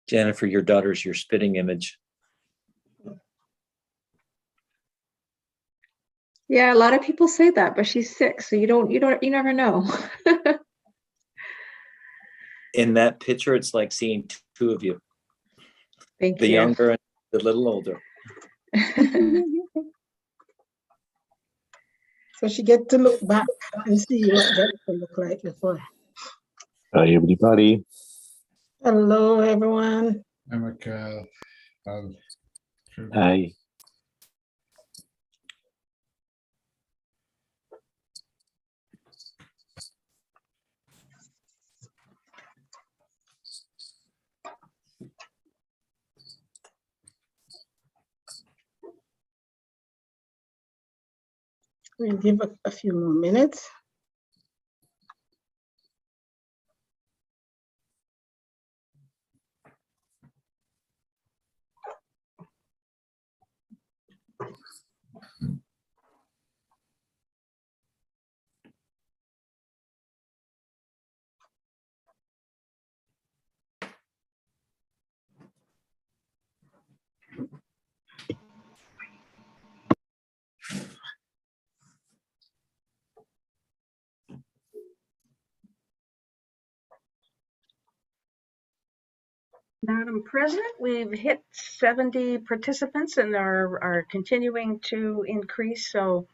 Jennifer, your daughter's your spitting image. Yeah, a lot of people say that, but she's 6, so you never know. In that picture, it's like seeing two of you. Thank the you. Younger and the little older. So she get to look back and see what Jennifer looked like before. Hi, everybody. Hello, everyone. Hi, Michael. Hi. We'll give a few more minutes. Madam President, we've hit 70 participants and are continuing to increase. So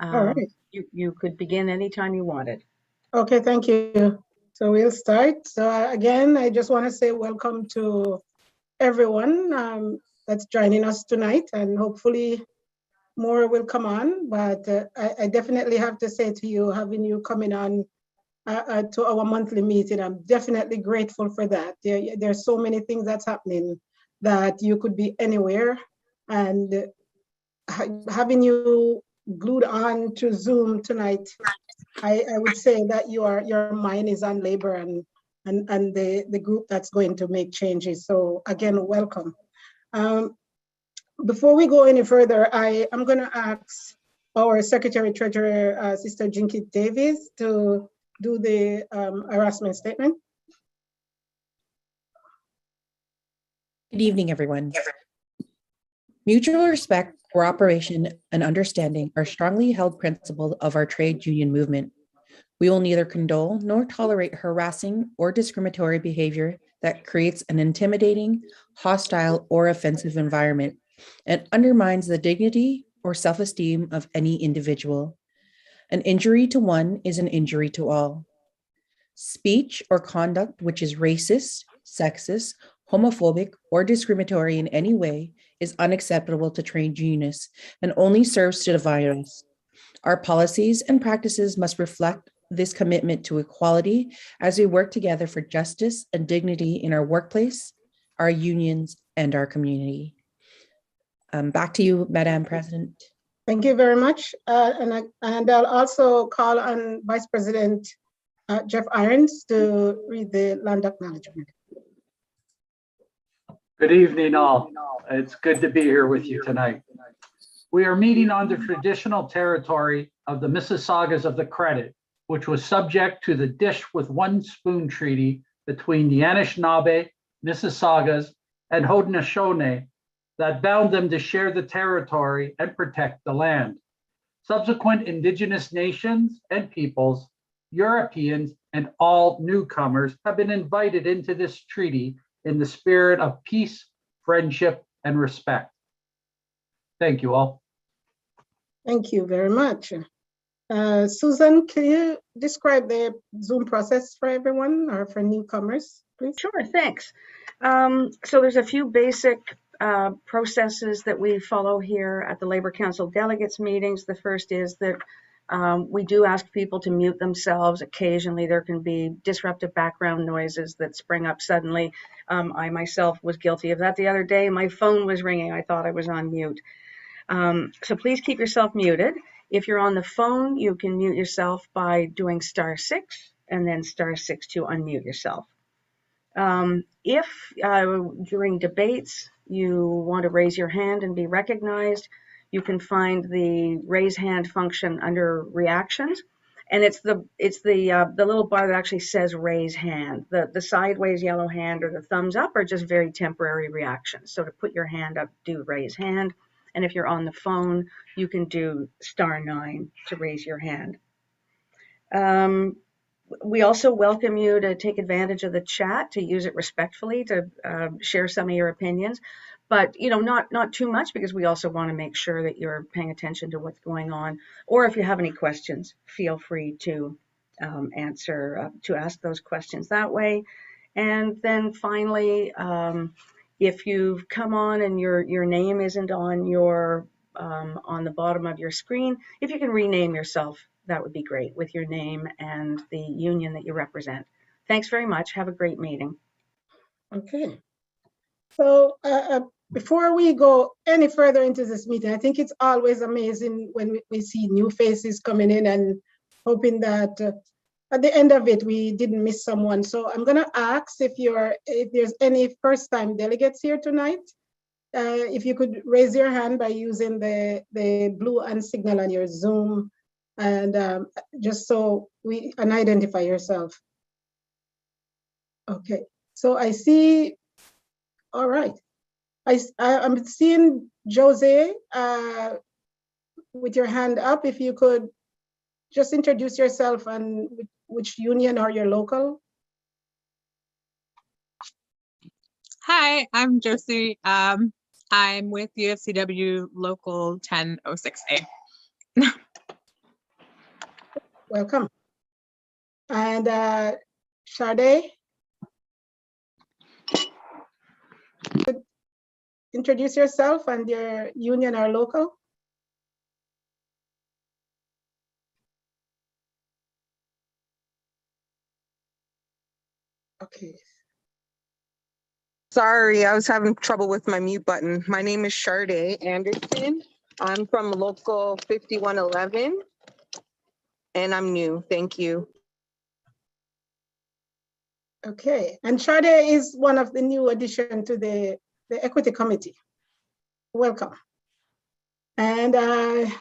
All right. you could begin anytime you wanted. Okay, thank you. So we'll start. So again, I just want to say welcome to everyone that's joining us tonight, and hopefully more will come on. But I definitely have to say to you, having you coming on to our monthly meeting, I'm definitely grateful for that. There's so many things that's happening that you could be anywhere, and having you glued on to Zoom tonight, I would say that your mind is on labor and the group that's going to make changes. So again, welcome. Before we go any further, I'm going to ask our Secretary Treasurer, Sister Jinky Davis, to do the harassment statement. Good evening, everyone. Mutual respect, cooperation, and understanding are strongly held principles of our trade union movement. We will neither condone nor tolerate harassing or discriminatory behavior that creates an intimidating, hostile, or offensive environment and undermines the dignity or self-esteem of any individual. An injury to one is an injury to all. Speech or conduct which is racist, sexist, homophobic, or discriminatory in any way is unacceptable to trade unionists and only serves to divide us. Our policies and practices must reflect this commitment to equality as we work together for justice and dignity in our workplace, our unions, and our community. Back to you, Madam President. Thank you very much. And I'll also call on Vice President Jeff Irons to read the land acknowledgement. Good evening, all. It's good to be here with you tonight. We are meeting on the traditional territory of the Mississaugas of the Credit, which was subject to the Dish with One Spoon Treaty between the Anishinaabe, Mississaugas, and Haudenosaunee that bound them to share the territory and protect the land. Subsequent Indigenous nations and peoples, Europeans, and all newcomers have been invited into this treaty in the spirit of peace, friendship, and respect. Thank you all. Thank you very much. Susan, can you describe the Zoom process for everyone or for newcomers, please? Sure, thanks. So there's a few basic processes that we follow here at the Labor Council delegates meetings. The first is that we do ask people to mute themselves. Occasionally there can be disruptive background noises that spring up suddenly. I myself was guilty of that the other day. My phone was ringing. I thought I was on mute. So please keep yourself muted. If you're on the phone, you can mute yourself by doing *6 and then *6 to unmute yourself. If during debates you want to raise your hand and be recognized, you can find the raise hand function under reactions. And it's the little bar that actually says raise hand. The sideways yellow hand or the thumbs up are just very temporary reactions. So to put your hand up, do raise hand. And if you're on the phone, you can do *9 to raise your hand. We also welcome you to take advantage of the chat, to use it respectfully, to share some of your opinions, but not too much, because we also want to make sure that you're paying attention to what's going on. Or if you have any questions, feel free to ask those questions that way. And then finally, if you've come on and your name isn't on on the bottom of your screen, if you can rename yourself, that would be great, with your name and the union that you represent. Thanks very much. Have a great meeting. Okay. So before we go any further into this meeting, I think it's always amazing when we see new faces coming in, and hoping that at the end of it, we didn't miss someone. So I'm gonna ask if there's any first-time delegates here tonight, if you could raise your hand by using the blue hand signal on your Zoom, and just so and identify yourself. Okay, so I see, all right. I'm seeing Jose with your hand up. If you could just introduce yourself and which union or your local. Hi, I'm Josie. I'm with UFCW Local 1006A. Welcome. And Sade, introduce yourself and your union or local. Okay. Sorry, I was having trouble with my mute button. My name is Sade Anderson. I'm from Local 5111, and I'm new. Thank you. Okay, and Sade is one of the new addition to the Equity Committee. Welcome. And I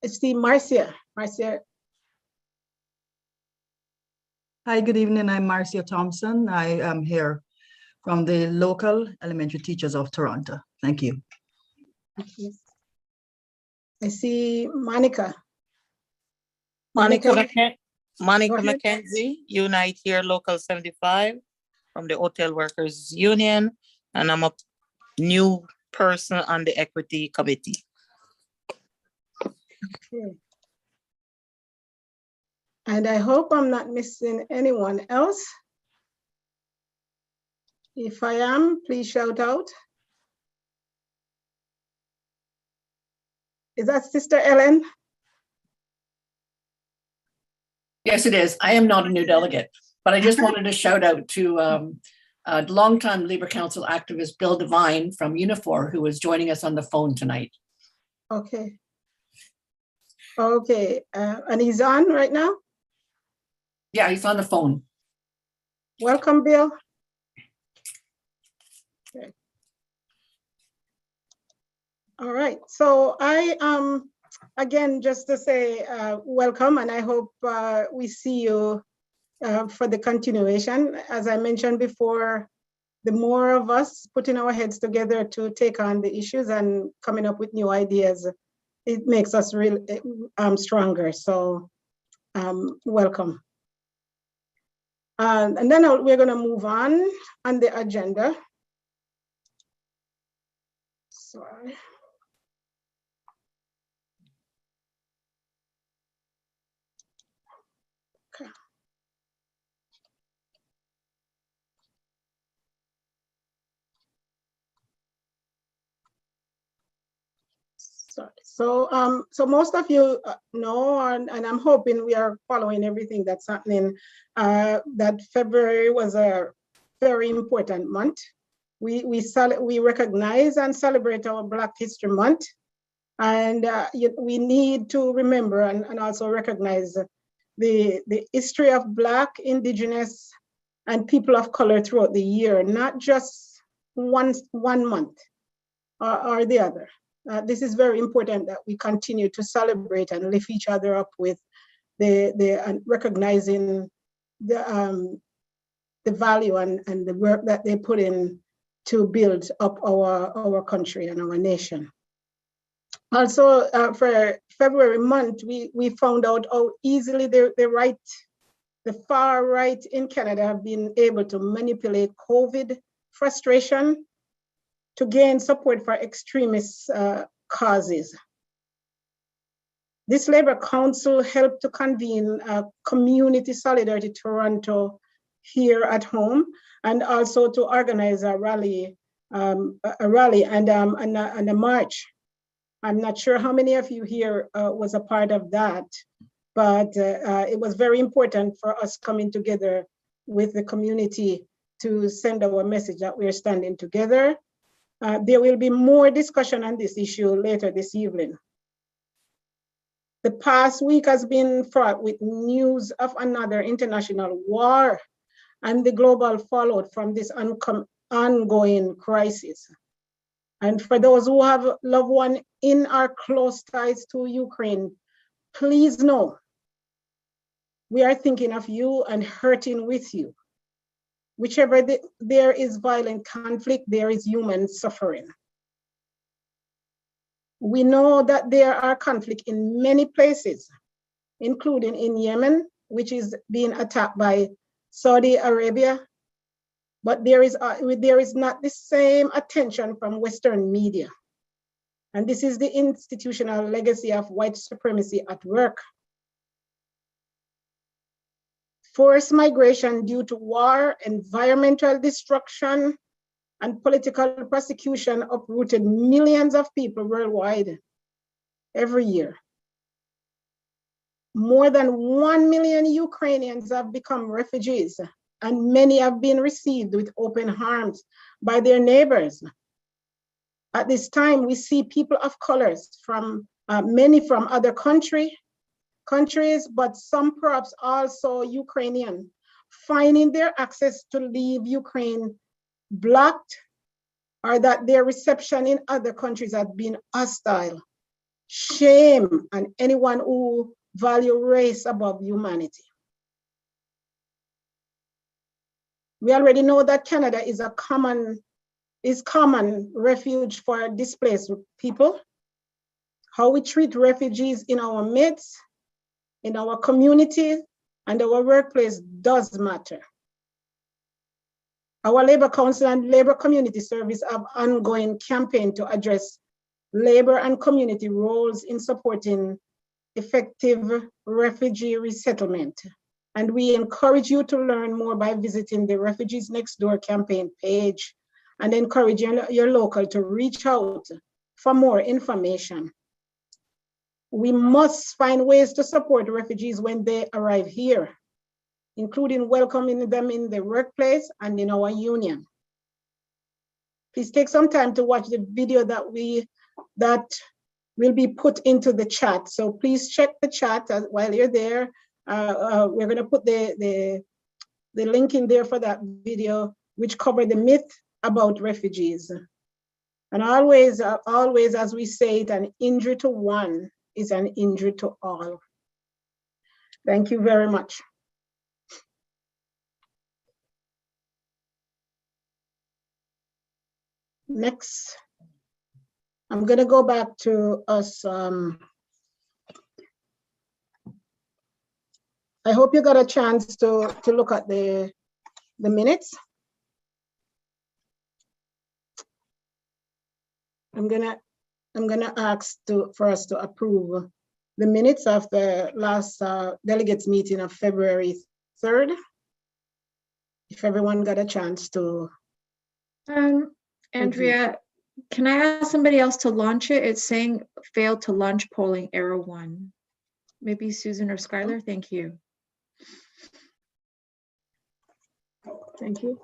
see Marcia. Marcia. Hi, good evening. I'm Marcia Thompson. I am here from the local elementary teachers of Toronto. Thank you. I see Monica. Monica McKenzie, Unite Here Local 75 from the Hotel Workers Union, and I'm a new person on the Equity Committee. Okay. And I hope I'm not missing anyone else. If I am, please shout out. Is that Sister Ellen? Yes, it is. I am not a new delegate, but I just wanted to shout out to a longtime Labor Council activist, Bill Devine from Unifor, who is joining us on the phone tonight. Okay. Okay, and he's on right now? Yeah, he's on the phone. Welcome, Bill. Okay. All right, so I again, just to say welcome, and I hope we see you for the continuation. As I mentioned before, the more of us putting our heads together to take on the issues and coming up with new ideas, it makes us really stronger. So welcome. And then we're going to move on the agenda. Sorry. Okay. So most of you know, and I'm hoping we are following everything that's happening, that February was a very important month. We recognize and celebrate our Black History Month, and we need to remember and also recognize the history of Black, Indigenous, and people of color throughout the year, not just one month or the other. This is very important that we continue to celebrate and lift each other up with recognizing the value and the work that they put in to build up our country and our nation. Also, for February month, we found out how easily the far right in Canada have been able to manipulate COVID frustration to gain support for extremist causes. This Labour Council helped to convene a Community Solidarity Toronto here at home, and also to organize a rally and a march. I'm not sure how many of you here was a part of that, but it was very important for us coming together with the community to send our message that we're standing together. There will be more discussion on this issue later this evening. The past week has been fraught with news of another international war and the global fallout from this ongoing crisis. And for those who have loved ones in our close ties to Ukraine, please know we are thinking of you and hurting with you. Whichever there is violent conflict, there is human suffering. We know that there are conflicts in many places, including in Yemen, which is being attacked by Saudi Arabia, but there is not the same attention from Western media. And this is the institutional legacy of white supremacy at work. Forced migration due to war, environmental destruction, and political persecution uprooted millions of people worldwide every year. More than 1 million Ukrainians have become refugees, and many have been received with open arms by their neighbors. At this time, we see people of colors from many from other countries, but some perhaps also Ukrainian, finding their access to leave Ukraine blocked, or that their reception in other countries has been hostile. Shame on anyone who value race above humanity. We already know that Canada is common refuge for displaced people. How we treat refugees in our midst, in our community, and our workplace does matter. Our Labour Council and Labour Community Service have ongoing campaign to address Labour and community roles in supporting effective refugee resettlement. And we encourage you to learn more by visiting the Refugees Next Door campaign page, and encourage your local to reach out for more information. We must find ways to support refugees when they arrive here, including welcoming them in the workplace and in our union. Please take some time to watch the video that will be put into the chat. So please check the chat while you're there. We're gonna put the link in there for that video, which covered the myth about refugees. And always, as we say it, an injury to one is an injury to all. Thank you very much. Next, I'm gonna go back to us. I hope you got a chance to look at the minutes. I'm gonna ask for us to approve the minutes of the last delegates meeting of February 3rd. If everyone got a chance to. Andrea, can I ask somebody else to launch it? It's saying failed to launch polling, error 1. Maybe Susan or Skylar, thank you. Thank you.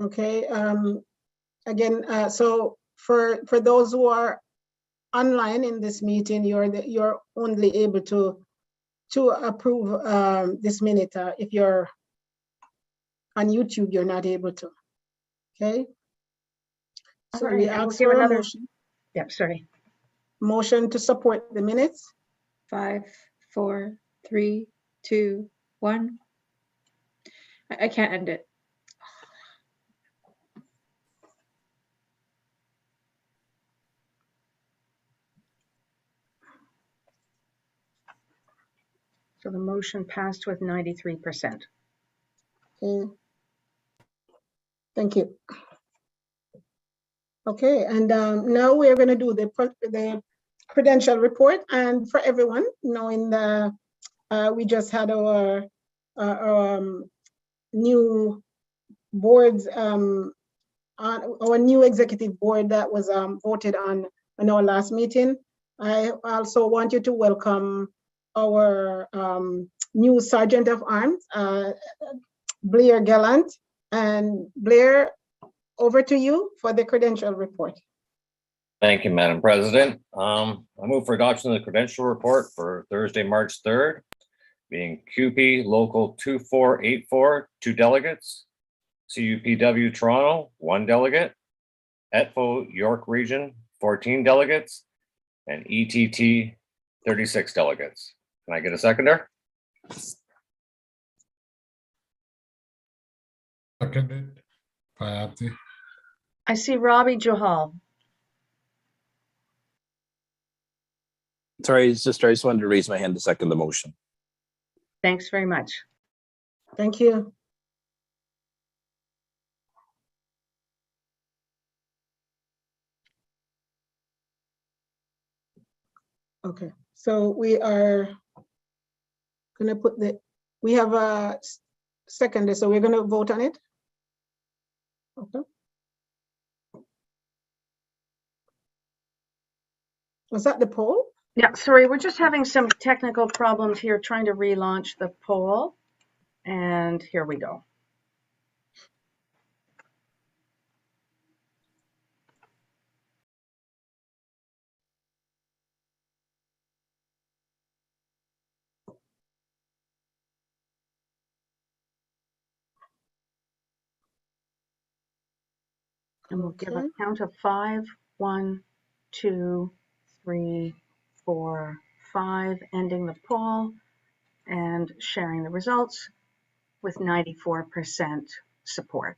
Okay, again, so for those who are online in this meeting, you're only able to approve this minute. If you're on YouTube, you're not able to. Okay. So All we right, I will ask give for a another, motion, yep, sorry. motion to support the minutes. 5, 4, 3, 2, 1. I can't end it. So the motion passed with 93%. Okay. Thank you. Okay, and now we're going to do the credential report. And for everyone, knowing the we just had our new boards on our new executive board that was voted on our last meeting. I also want you to welcome our new Sergeant of Arms, Blair Gallant. And Blair, over to you for the credential report. Thank you, Madam President. I move for adoption of the credential report for Thursday, March 3rd, being QP Local 2484, 2 delegates, CUPW Toronto, 1 delegate, ETFO York Region, 14 delegates, and ETT, 36 delegates. Can I get a seconder? Seconded by Abdi. I see Robbie Johal. Sorry, Sister, I just wanted to raise my hand to second the motion. Thanks very much. Thank you. Okay, so we are going to put we have a seconder, so we're going to vote on it. Okay. Was that the poll? Yeah, sorry, we're just having some technical problems here trying to relaunch the poll. And here we go. And we'll give a count of 5, 1, 2, 3, 4, 5, ending the poll and sharing the results with 94% support.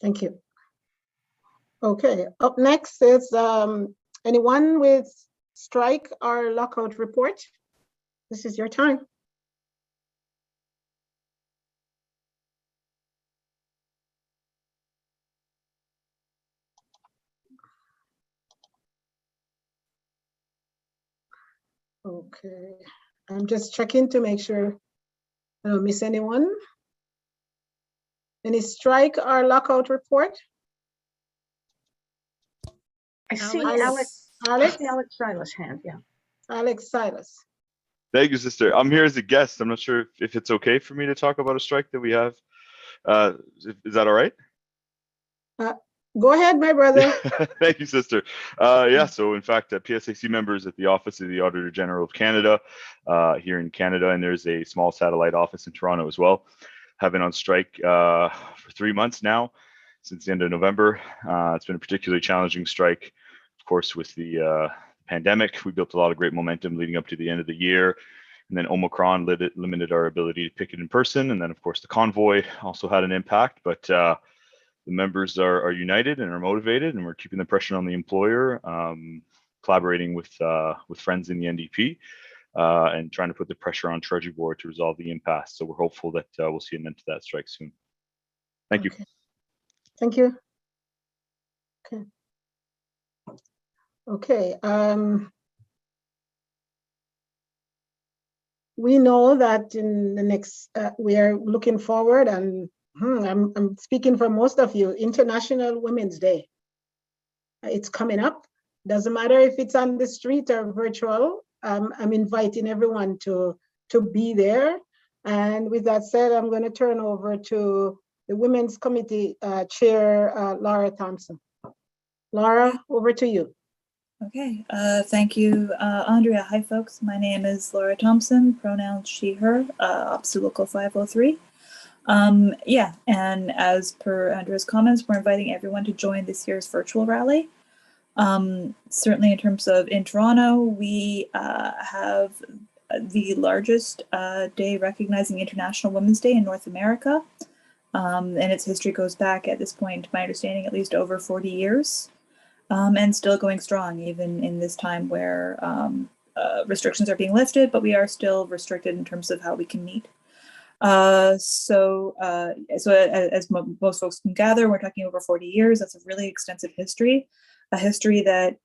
Thank you. Okay, up next is anyone with strike or lockout report. This is your time. Okay, I'm just checking to make sure I don't miss anyone. Any strike or lockout report? I see Alex Silas' hand, yeah. Alex Silas. Thank you, sister. I'm here as a guest. I'm not sure if it's okay for me to talk about a strike that we have. Is that all right? Go ahead, my brother. Thank you, sister. Yeah, so in fact, PSAC members at the Office of the Auditor General of Canada here in Canada, and there's a small satellite office in Toronto as well, have been on strike for 3 months now, since the end of November. It's been a particularly challenging strike, of course, with the pandemic. We built a lot of great momentum leading up to the end of the year. And then Omicron limited our ability to picket in person. And then, of course, the convoy also had an impact. But the members are united and are motivated, and we're keeping the pressure on the employer, collaborating with friends in the NDP, and trying to put the pressure on Treasury Board to resolve the impasse. So we're hopeful that we'll see an end to that strike soon. Thank you. Thank you. Okay. Okay. We know that in the next, we are looking forward, and I'm speaking for most of you, International Women's Day. It's coming up. Doesn't matter if it's on the street or virtual. I'm inviting everyone to be there. And with that said, I'm going to turn over to the Women's Committee Chair, Laura Thompson. Laura, over to you. Okay, thank you, Andrea. Hi, folks. My name is Laura Thompson, pronouns she, her, Ops to Local 503. Yeah, and as per Andrea's comments, we're inviting everyone to join this year's virtual rally. Certainly in terms of in Toronto, we have the largest day recognizing International Women's Day in North America. And its history goes back at this point, to my understanding, at least over 40 years, and still going strong, even in this time where restrictions are being lifted, but we are still restricted in terms of how we can meet. So as most folks can gather, we're talking over 40 years. That's a really extensive history, a history that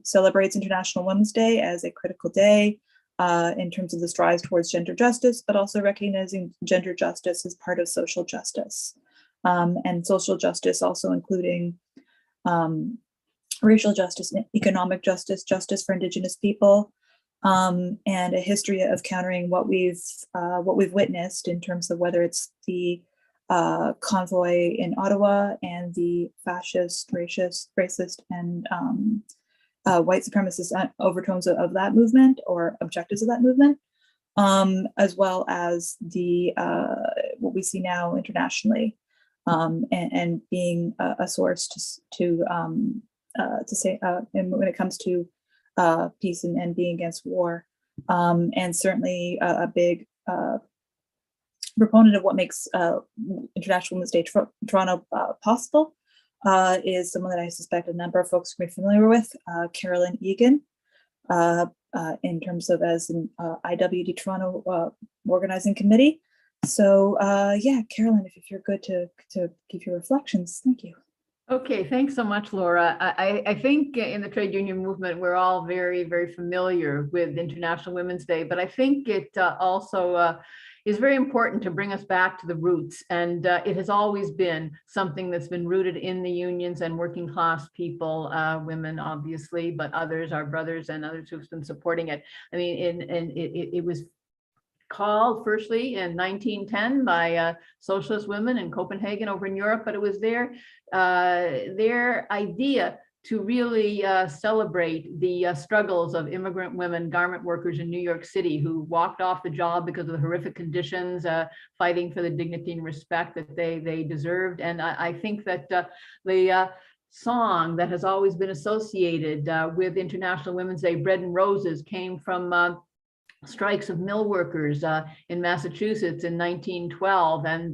celebrates International Women's Day as a critical day in terms of the strides towards gender justice, but also recognizing gender justice as part of social justice, and social justice also including racial justice, economic justice, justice for Indigenous people, and a history of countering what we've witnessed in terms of whether it's the convoy in Ottawa and the fascist, racist, and white supremacist overtones of that movement or objectives of that movement, as well as the what we see now internationally, and being a source to say and when it comes to peace and being against war, and certainly a big proponent of what makes International Women's Day Toronto possible. Is someone that I suspect a number of folks will be familiar with, Carolyn Egan, in terms of as an IWD Toronto organizing committee. So yeah, Carolyn, if you're good to give your reflections, thank you. Okay, thanks so much, Laura. I think in the trade union movement, we're all very, very familiar with International Women's Day, but I think it also is very important to bring us back to the roots. And it has always been something that's been rooted in the unions and working class people, women, obviously, but others, our brothers and others who've been supporting it. I mean, it was called firstly in 1910 by socialist women in Copenhagen over in Europe, but it was their idea to really celebrate the struggles of immigrant women, garment workers in New York City who walked off the job because of the horrific conditions, fighting for the dignity and respect that they deserved. And I think that the song that has always been associated with International Women's Day, Bread and Roses, came from strikes of mill workers in Massachusetts in 1912, and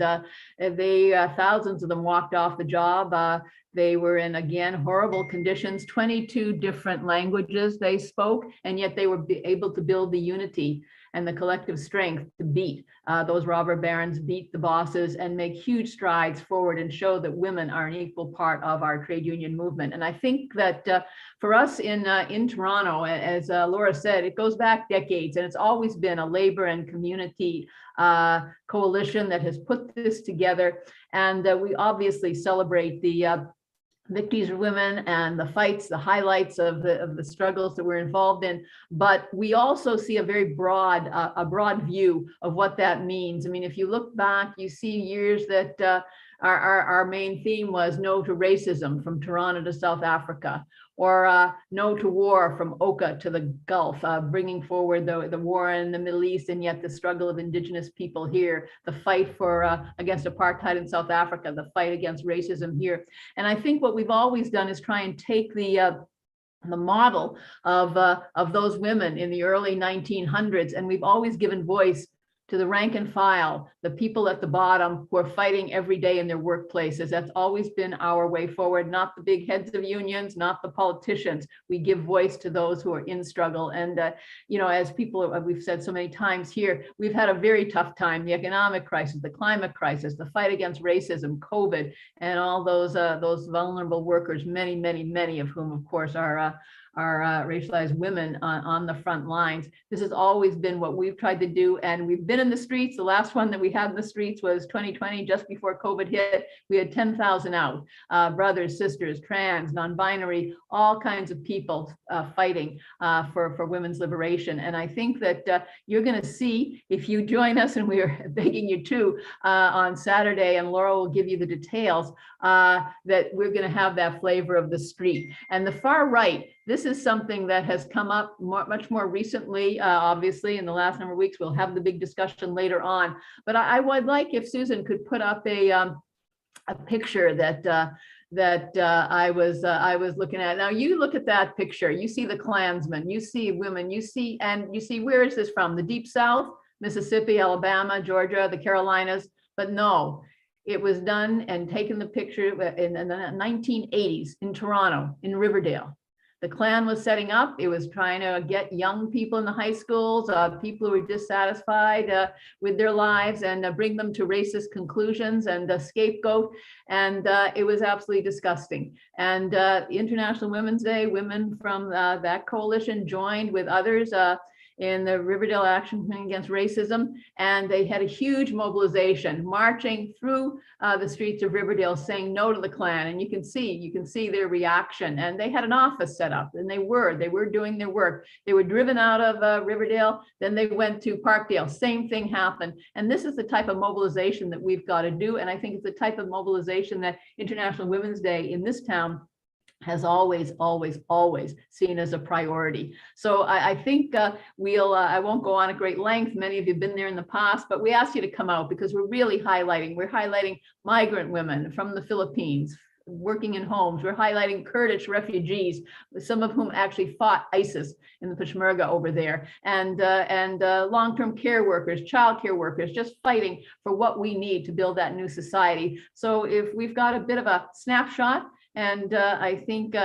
thousands of them walked off the job. They were in, again, horrible conditions, 22 different languages they spoke, and yet they were able to build the unity and the collective strength to beat those robber barons, beat the bosses, and make huge strides forward and show that women are an equal part of our trade union movement. And I think that for us in Toronto, as Laura said, it goes back decades, and it's always been a labor and community coalition that has put this together. And we obviously celebrate the victories of women and the fights, the highlights of the struggles that we're involved in. But we also see a very broad view of what that means. I mean, if you look back, you see years that our main theme was no to racism from Toronto to South Africa, or no to war from Oka to the Gulf, bringing forward the war in the Middle East, and yet the struggle of Indigenous people here, the fight for against apartheid in South Africa, the fight against racism here. And I think what we've always done is try and take the model of those women in the early 1900s, and we've always given voice to the rank and file, the people at the bottom who are fighting every day in their workplaces. That's always been our way forward, not the big heads of unions, not the politicians. We give voice to those who are in struggle. And, you know, as people, we've said so many times here, we've had a very tough time, the economic crisis, the climate crisis, the fight against racism, COVID, and all those vulnerable workers, many of whom, of course, are racialized women on the front lines. This has always been what we've tried to do, and we've been in the streets. The last one that we had in the streets was 2020, just before COVID hit. We had 10,000 out, brothers, sisters, trans, non-binary, all kinds of people fighting for women's liberation. And I think that you're going to see, if you join us, and we are begging you to, on Saturday, and Laura will give you the details, that we're going to have that flavor of the street. And the far right, This is something that has come up much more recently, obviously, in the last number of weeks. We'll have the big discussion later on. But I would like if Susan could put up a picture that I was looking at. Now you look at that picture. You see the Klansmen. You see women. You see where is this from? The Deep South, Mississippi, Alabama, Georgia, the Carolinas. But no, it was done and taken the picture in the 1980s in Toronto, in Riverdale. The Klan was setting up. It was trying to get young people in the high schools, people who were dissatisfied with their lives, and bring them to racist conclusions and scapegoat. And it was absolutely disgusting. And International Women's Day, women from that coalition joined with others in the Riverdale Action Against Racism, and they had a huge mobilization marching through the streets of Riverdale saying no to the Klan. And you can see their reaction. And they had an office set up, and they were doing their work. They were driven out of Riverdale, then they went to Parkdale, same thing happened. And this is the type of mobilization that we've got to do. And I think it's the type of mobilization that International Women's Day in this town has always seen as a priority. So I think I won't go on at great length. Many of you have been there in the past, but we asked you to come out because we're highlighting migrant women from the Philippines working in homes. We're highlighting Kurdish refugees, some of whom actually fought ISIS in the Peshmerga over there, and long-term care workers, child care workers, just fighting for what we need to build that new society. So if we've got a bit of a snapshot, and I think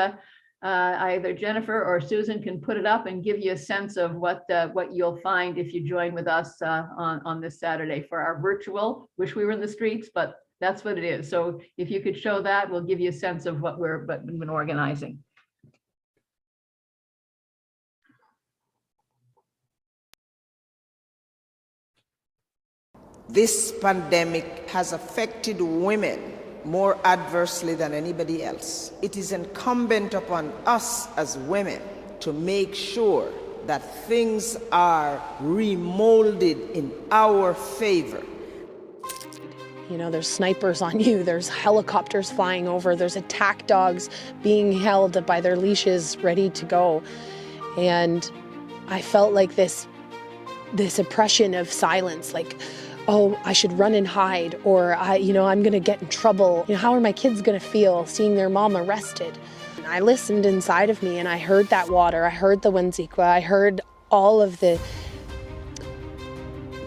either Jennifer or Susan can put it up and give you a sense of what you'll find if you join with us on this Saturday for our virtual. Wish we were in the streets, but that's what it is. So if you could show that, we'll give you a sense of what we've been organizing. This pandemic has affected women more adversely than anybody else. It is incumbent upon us as women to make sure that things are remolded in our favor. You know, there's snipers on you, there's helicopters flying over, there's attack dogs being held by their leashes ready to go. And I felt like this oppression of silence, like, oh, I should run and hide, or I'm gonna get in trouble. How are my kids gonna feel seeing their mom arrested? And I listened inside of me and I heard that water, I heard the Wenziqua, I heard all of the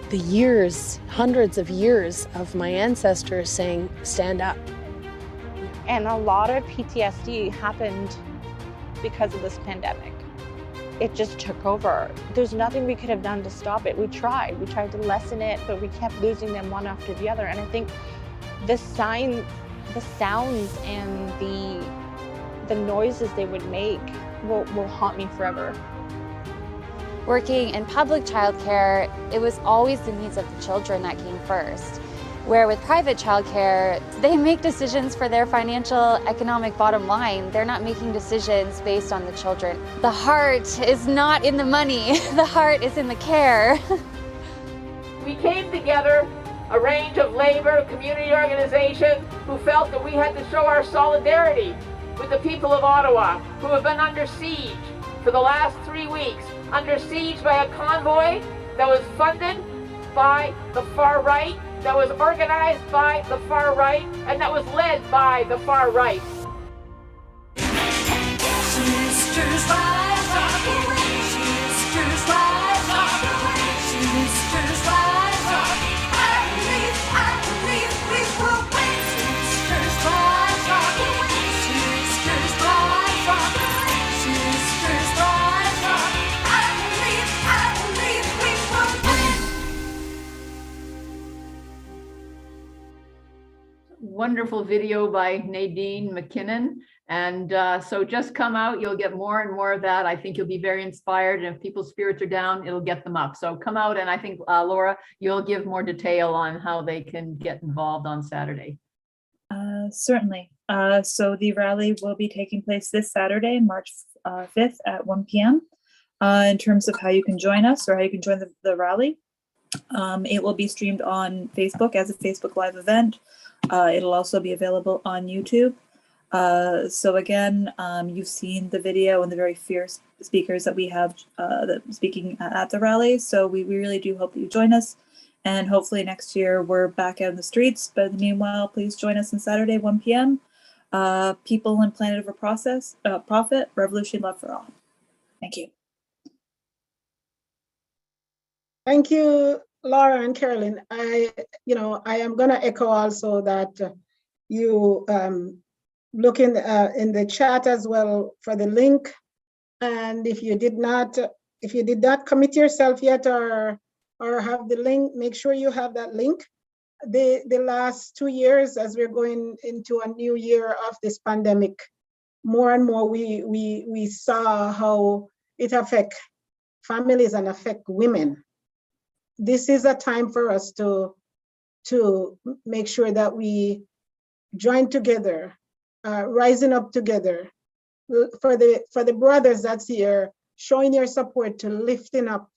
years, hundreds of years of my ancestors saying, stand up. And a lot of PTSD happened because of this pandemic. It just took over. There's nothing we could have done to stop it. We tried to lessen it, but we kept losing them one after the other. And I think the sounds and the noises they would make will haunt me forever. Working in public childcare, it was always the needs of the children that came first. Where with private childcare, they make decisions for their financial, economic bottom line. They're not making decisions based on the children. The heart is not in the money. The heart is in the care. We came together, a range of labor, community organizations, who felt that we had to show our solidarity with the people of Ottawa, who have been under siege for the last 3 weeks, under siege by a convoy that was funded by the far right, that was organized by the far right, and that was led by the far right. Sisters rise up, sisters rise up, sisters rise up. I believe we will win. Sisters rise up, sisters rise up, sisters rise up. I believe we will win. Wonderful video by Nadine McKinnon. And so just come out, you'll get more and more of that. I think you'll be very inspired, and if people's spirits are down, it'll get them up. So come out, and I think, Laura, you'll give more detail on how they can get involved on Saturday. Certainly. So the rally will be taking place this Saturday, March 5th at 1 p.m. In terms of how you can join us or how you can join the rally, it will be streamed on Facebook as a Facebook Live event. It'll also be available on YouTube. So again, you've seen the video and the very fierce speakers that we have that speaking at the rally. So we really do hope that you join us. And hopefully next year we're back out in the streets. But in the meanwhile, please join us on Saturday, 1 p.m. People and Planet Over Profit, Revolution, Love for All. Thank you. Thank you, Laura and Carolyn. I am going to echo also that you look in the chat as well for the link. And if you did not commit yourself yet or have the link, make sure you have that link. The last 2 years, as we're going into a new year of this pandemic, more and more we saw how it affects families and affect women. This is a time for us to make sure that we join together, rising up together. For the brothers that's here, showing your support to lifting up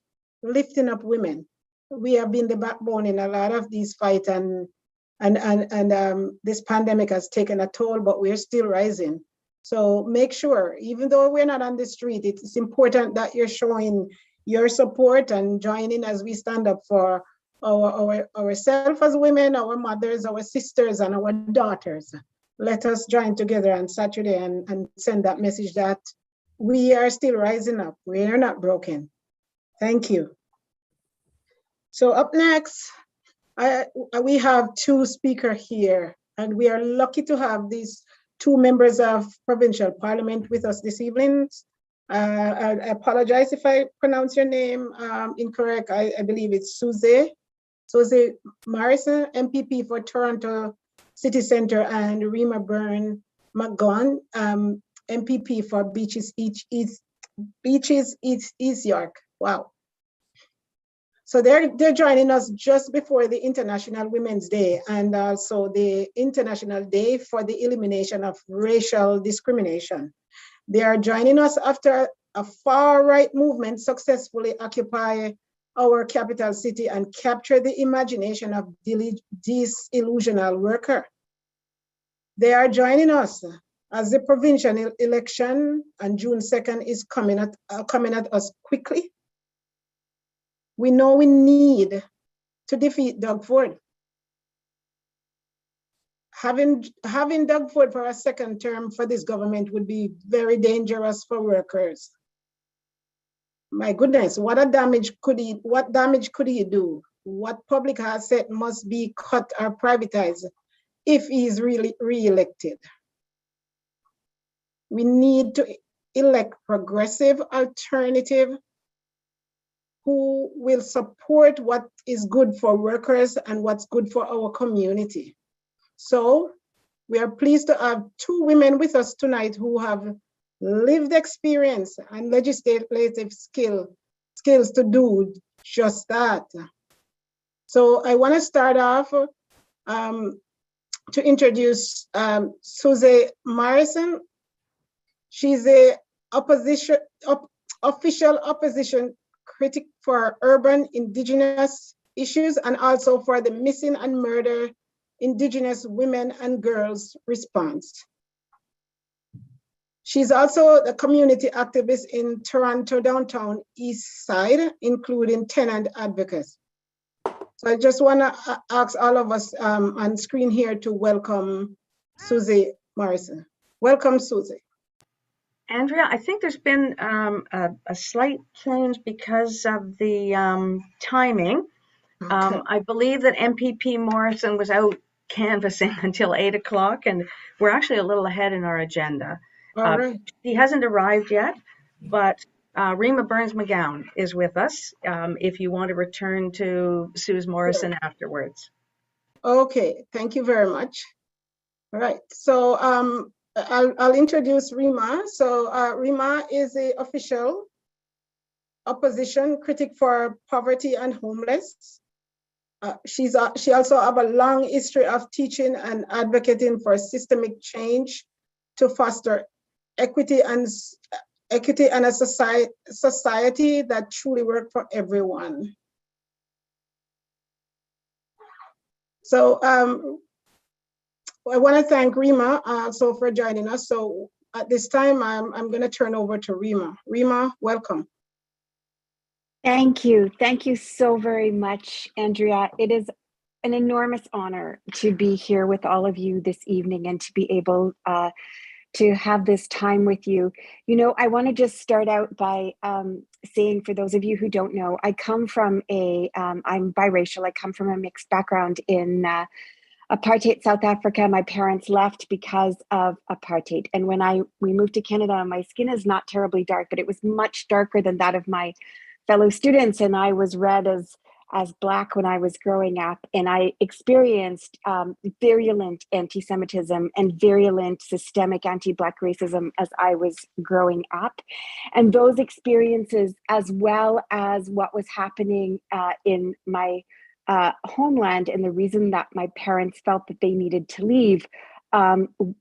women. We have been the backbone in a lot of these fights, and this pandemic has taken a toll, but we're still rising. So make sure, even though we're not on the street, it's important that you're showing your support and joining as we stand up for ourselves as women, our mothers, our sisters, and our daughters. Let us join together on Saturday and send that message that we are still rising up. We are not broken. Thank you. So up next, we have two speakers here, and we are lucky to have these two members of provincial parliament with us this evening. I apologize if I pronounce your name incorrect. I believe it's Susie Morrison, MPP for Toronto City Centre, and Rima Byrne McGowan, MPP for Beaches East York. Wow. So they're joining us just before the International Women's Day and also the International Day for the Elimination of Racial Discrimination. They are joining us after a far-right movement successfully occupy our capital city and capture the imagination of disillusional worker. They are joining us as the provincial election on June 2nd is coming at us quickly. We know we need to defeat Doug Ford. Having Doug Ford for a second term for this government would be very dangerous for workers. My goodness, what damage could he do? What public asset must be cut or privatized if he is really re-elected? We need to elect progressive alternative who will support what is good for workers and what's good for our community. So we are pleased to have two women with us tonight who have lived experience and legislative skills to do just that. So I want to start off to introduce Susie Morrison. She's a official opposition critic for urban Indigenous issues and also for the missing and murdered Indigenous women and girls response. She's also the community activist in Toronto downtown east side, including tenant advocates. So I just want to ask all of us on screen here to welcome Susie Morrison. Welcome, Susie. Andrea, I think there's been a slight change because of the timing. Okay. I believe that MPP Morrison was out canvassing until 8 o'clock, and we're actually a little ahead in our agenda. All right. He hasn't arrived yet, but Rima Burns McGowan is with us if you want to return to Suze Morrison afterwards. Okay, thank you very much. All right, so I'll introduce Rima. So Rima is the official opposition critic for poverty and homeless. She also have a long history of teaching and advocating for systemic change to foster equity and a society that truly works for everyone. So I want to thank Rima also for joining us. So at this time, I'm going to turn over to Rima. Rima, welcome. Thank you. Thank you so very much, Andrea. It is an enormous honor to be here with all of you this evening and to be able to have this time with you. You know, I want to just start out by saying, for those of you who don't know, I come from I'm biracial. I come from a mixed background in apartheid South Africa. My parents left because of apartheid. And when we moved to Canada, my skin is not terribly dark, but it was much darker than that of my fellow students. And I was read as Black when I was growing up. And I experienced virulent anti-Semitism and virulent systemic anti-Black racism as I was growing up. And those experiences, as well as what was happening in my homeland, and the reason that my parents felt that they needed to leave,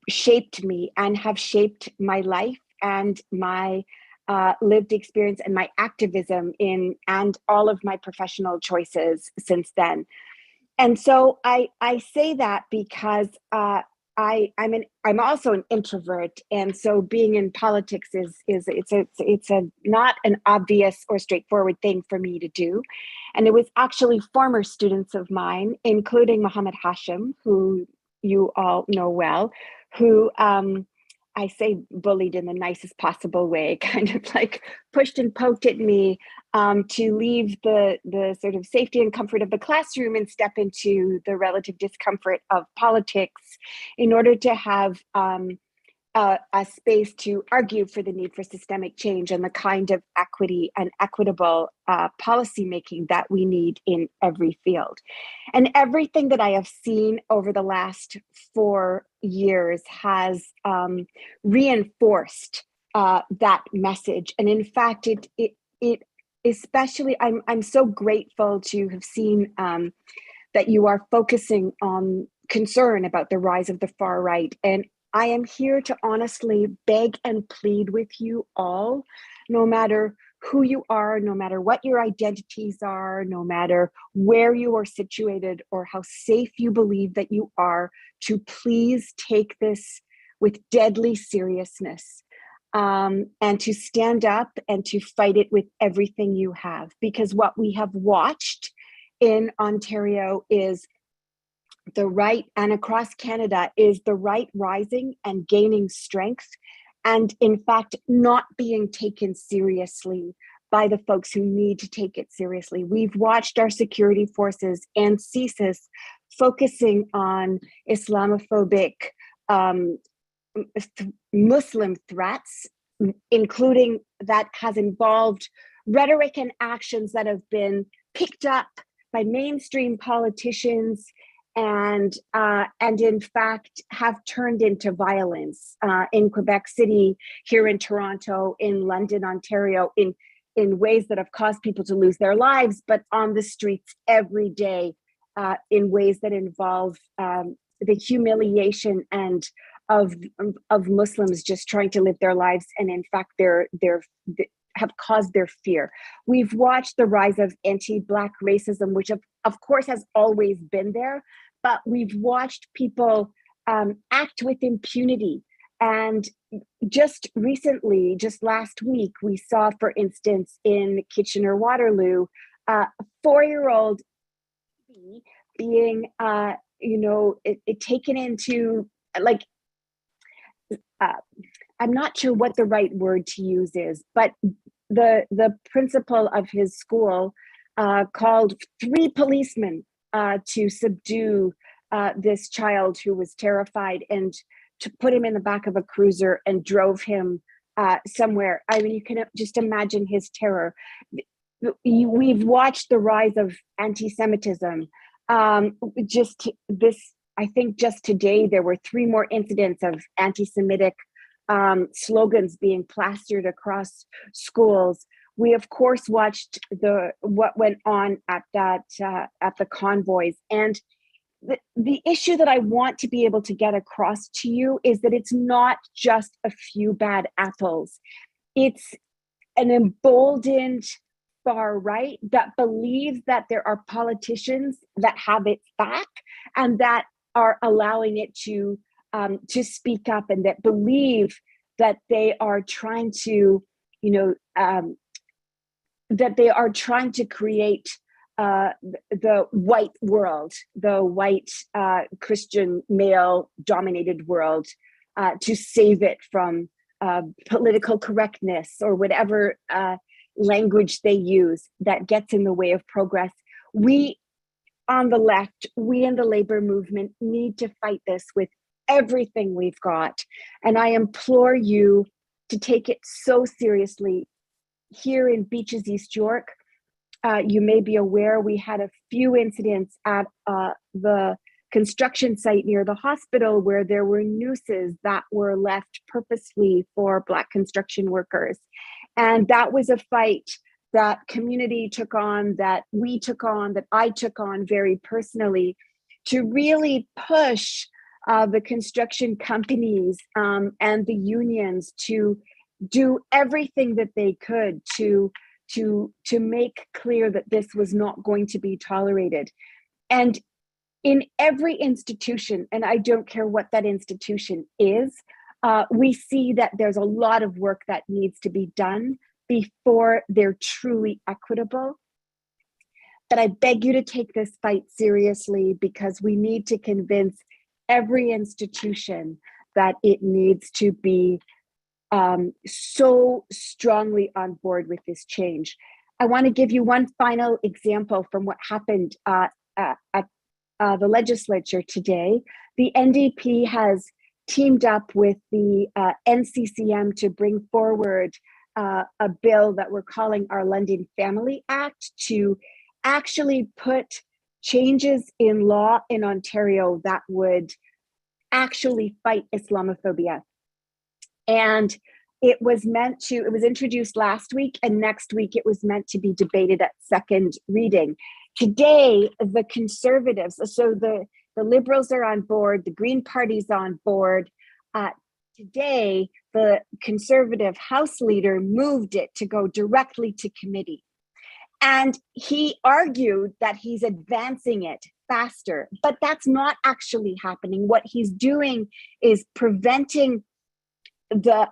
shaped me and have shaped my life and my lived experience and my activism and all of my professional choices since then. And so I say that because I'm also an introvert, and so being in politics it's not an obvious or straightforward thing for me to do. And it was actually former students of mine, including Muhammad Hashim, who you all know well, who I say bullied in the nicest possible way, kind of like pushed and poked at me to leave the sort of safety and comfort of the classroom and step into the relative discomfort of politics in order to have a space to argue for the need for systemic change and the kind of equity and equitable policymaking that we need in every field. And everything that I have seen over the last 4 years has reinforced that message. And in fact, it especially, I'm so grateful to have seen that you are focusing on concern about the rise of the far right. And I am here to honestly beg and plead with you all, no matter who you are, no matter what your identities are, no matter where you are situated or how safe you believe that you are, to please take this with deadly seriousness and to stand up and to fight it with everything you have. Because what we have watched in Ontario is the right, and across Canada, is the right rising and gaining strength, and in fact not being taken seriously by the folks who need to take it seriously. We've watched our security forces and CSIS focusing on Islamophobic Muslim threats, including that has involved rhetoric and actions that have been picked up by mainstream politicians and in fact have turned into violence in Quebec City, here in Toronto, in London, Ontario, in ways that have caused people to lose their lives, but on the streets every day in ways that involve the humiliation and of Muslims just trying to live their lives, and in fact they have caused their fear. We've watched the rise of anti-Black racism, which of course has always been there, but we've watched people act with impunity. And just recently, just last week, we saw, for instance, in Kitchener-Waterloo, a 4-year-old being, taken into, like, I'm not sure what the right word to use is, but the principal of his school called 3 policemen to subdue this child who was terrified, and to put him in the back of a cruiser and drove him somewhere. I mean, you can just imagine his terror. We've watched the rise of anti-Semitism. I think just today, there were 3 more incidents of anti-Semitic slogans being plastered across schools. We of course watched what went on at the convoys, and the issue that I want to be able to get across to you is that it's not just a few bad apples. It's an emboldened far right that believes that there are politicians that have its back, and that are allowing it to speak up, and that believe that they are trying to, that they are trying to create the white world, the white Christian male dominated world, to save it from political correctness or whatever language they use that gets in the way of progress. We on the left, we in the labor movement need to fight this with everything we've got. And I implore you to take it so seriously. Here in Beaches, East York, you may be aware we had a few incidents at the construction site near the hospital where there were nooses that were left purposely for Black construction workers. And that was a fight that community took on, that we took on, that I took on very personally, to really push the construction companies and the unions to do everything that they could to make clear that this was not going to be tolerated. And in every institution, and I don't care what that institution is, we see that there's a lot of work that needs to be done before they're truly equitable. But I beg you to take this fight seriously, because we need to convince every institution that it needs to be so strongly on board with this change. I want to give you one final example from what happened at the legislature today. The NDP has teamed up with the NCCM to bring forward a bill that we're calling our London Family Act, to actually put changes in law in Ontario that would actually fight Islamophobia. And it was introduced last week, and next week it was meant to be debated at second reading. Today, the Conservatives, so the Liberals are on board, the Green Party's on board. Today, the Conservative House leader moved it to go directly to committee. And he argued that he's advancing it faster, but that's not actually happening. What he's doing is preventing the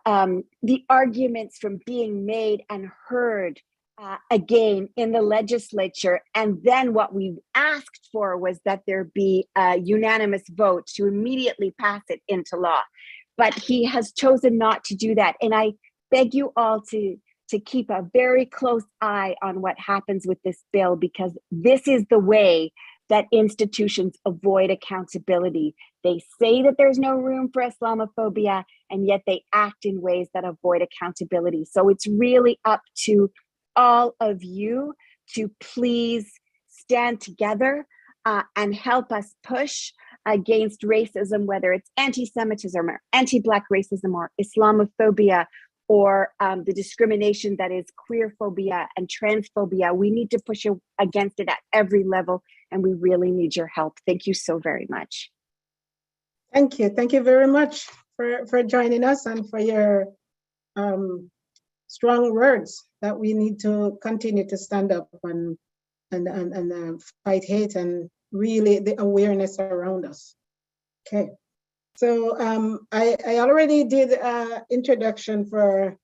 arguments from being made and heard again in the legislature. And then what we asked for was that there be a unanimous vote to immediately pass it into law. But he has chosen not to do that. And I beg you all to keep a very close eye on what happens with this bill, because this is the way that institutions avoid accountability. They say that there's no room for Islamophobia, and yet they act in ways that avoid accountability. So it's really up to all of you to please stand together and help us push against racism, whether it's anti-Semitism or anti-Black racism or Islamophobia, or the discrimination that is queerphobia and transphobia. We need to push against it at every level, and we really need your help. Thank you so very much. Thank you. Thank you very much for joining us and for your strong words that we need to continue to stand up and fight hate and really the awareness around us. Okay. So I already did an introduction for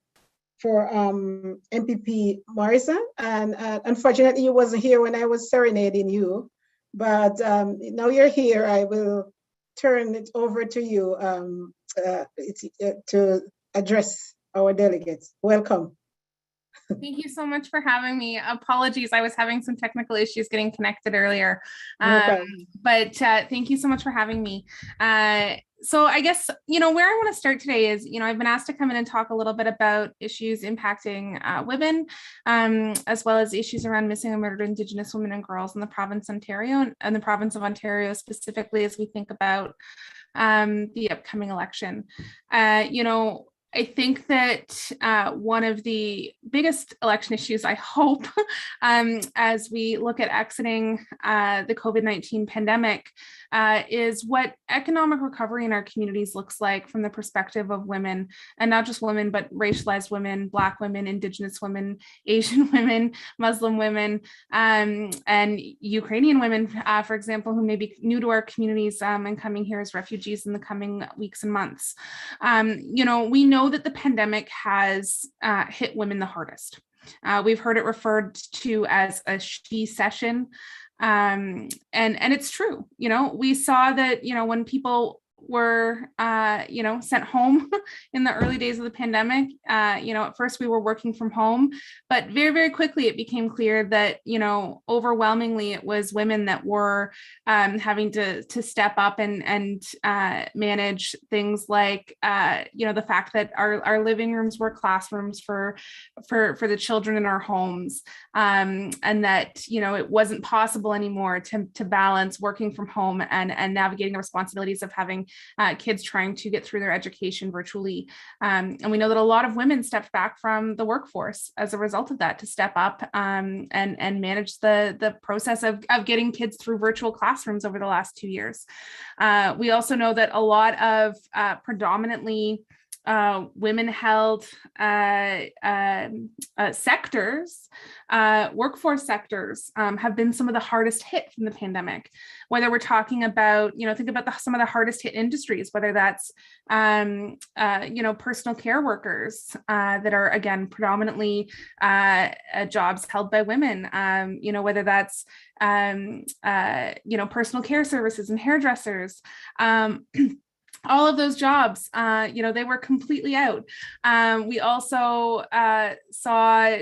MPP Morrison, and unfortunately you wasn't here when I was serenading you, but now you're here. I will turn it over to you to address our delegates. Welcome. Thank you so much for having me. Apologies, I was having some technical issues getting connected earlier, but thank you so much for having me. So I guess, where I want to start today is, I've been asked to come in and talk a little bit about issues impacting women, as well as issues around missing and murdered Indigenous women and girls in the province of Ontario, and the province of Ontario specifically, as we think about the upcoming election. I think that one of the biggest election issues, I hope, as we look at exiting the COVID-19 pandemic, is what economic recovery in our communities looks like from the perspective of women, and not just women, but racialized women, Black women, Indigenous women, Asian women, Muslim women, and Ukrainian women, for example, who may be new to our communities and coming here as refugees in the coming weeks and months. We know that the pandemic has hit women the hardest. We've heard it referred to as a she session. And it's true. We saw that, when people were, sent home in the early days of the pandemic, at first we were working from home, but very, very quickly it became clear that, overwhelmingly it was women that were having to step up and manage things like, the fact that our living rooms were classrooms for the children in our homes, and that, it wasn't possible anymore to balance working from home and navigating the responsibilities of having kids trying to get through their education virtually. And we know that a lot of women stepped back from the workforce as a result of that to step up and manage the process of getting kids through virtual classrooms over the last 2 years. We also know that a lot of predominantly women-held sectors, workforce sectors, have been some of the hardest hit from the pandemic. Whether we're talking about, think about some of the hardest hit industries, whether that's, personal care workers that are, again, predominantly jobs held by women, whether that's, personal care services and hairdressers. All of those jobs, they were completely out. We also saw,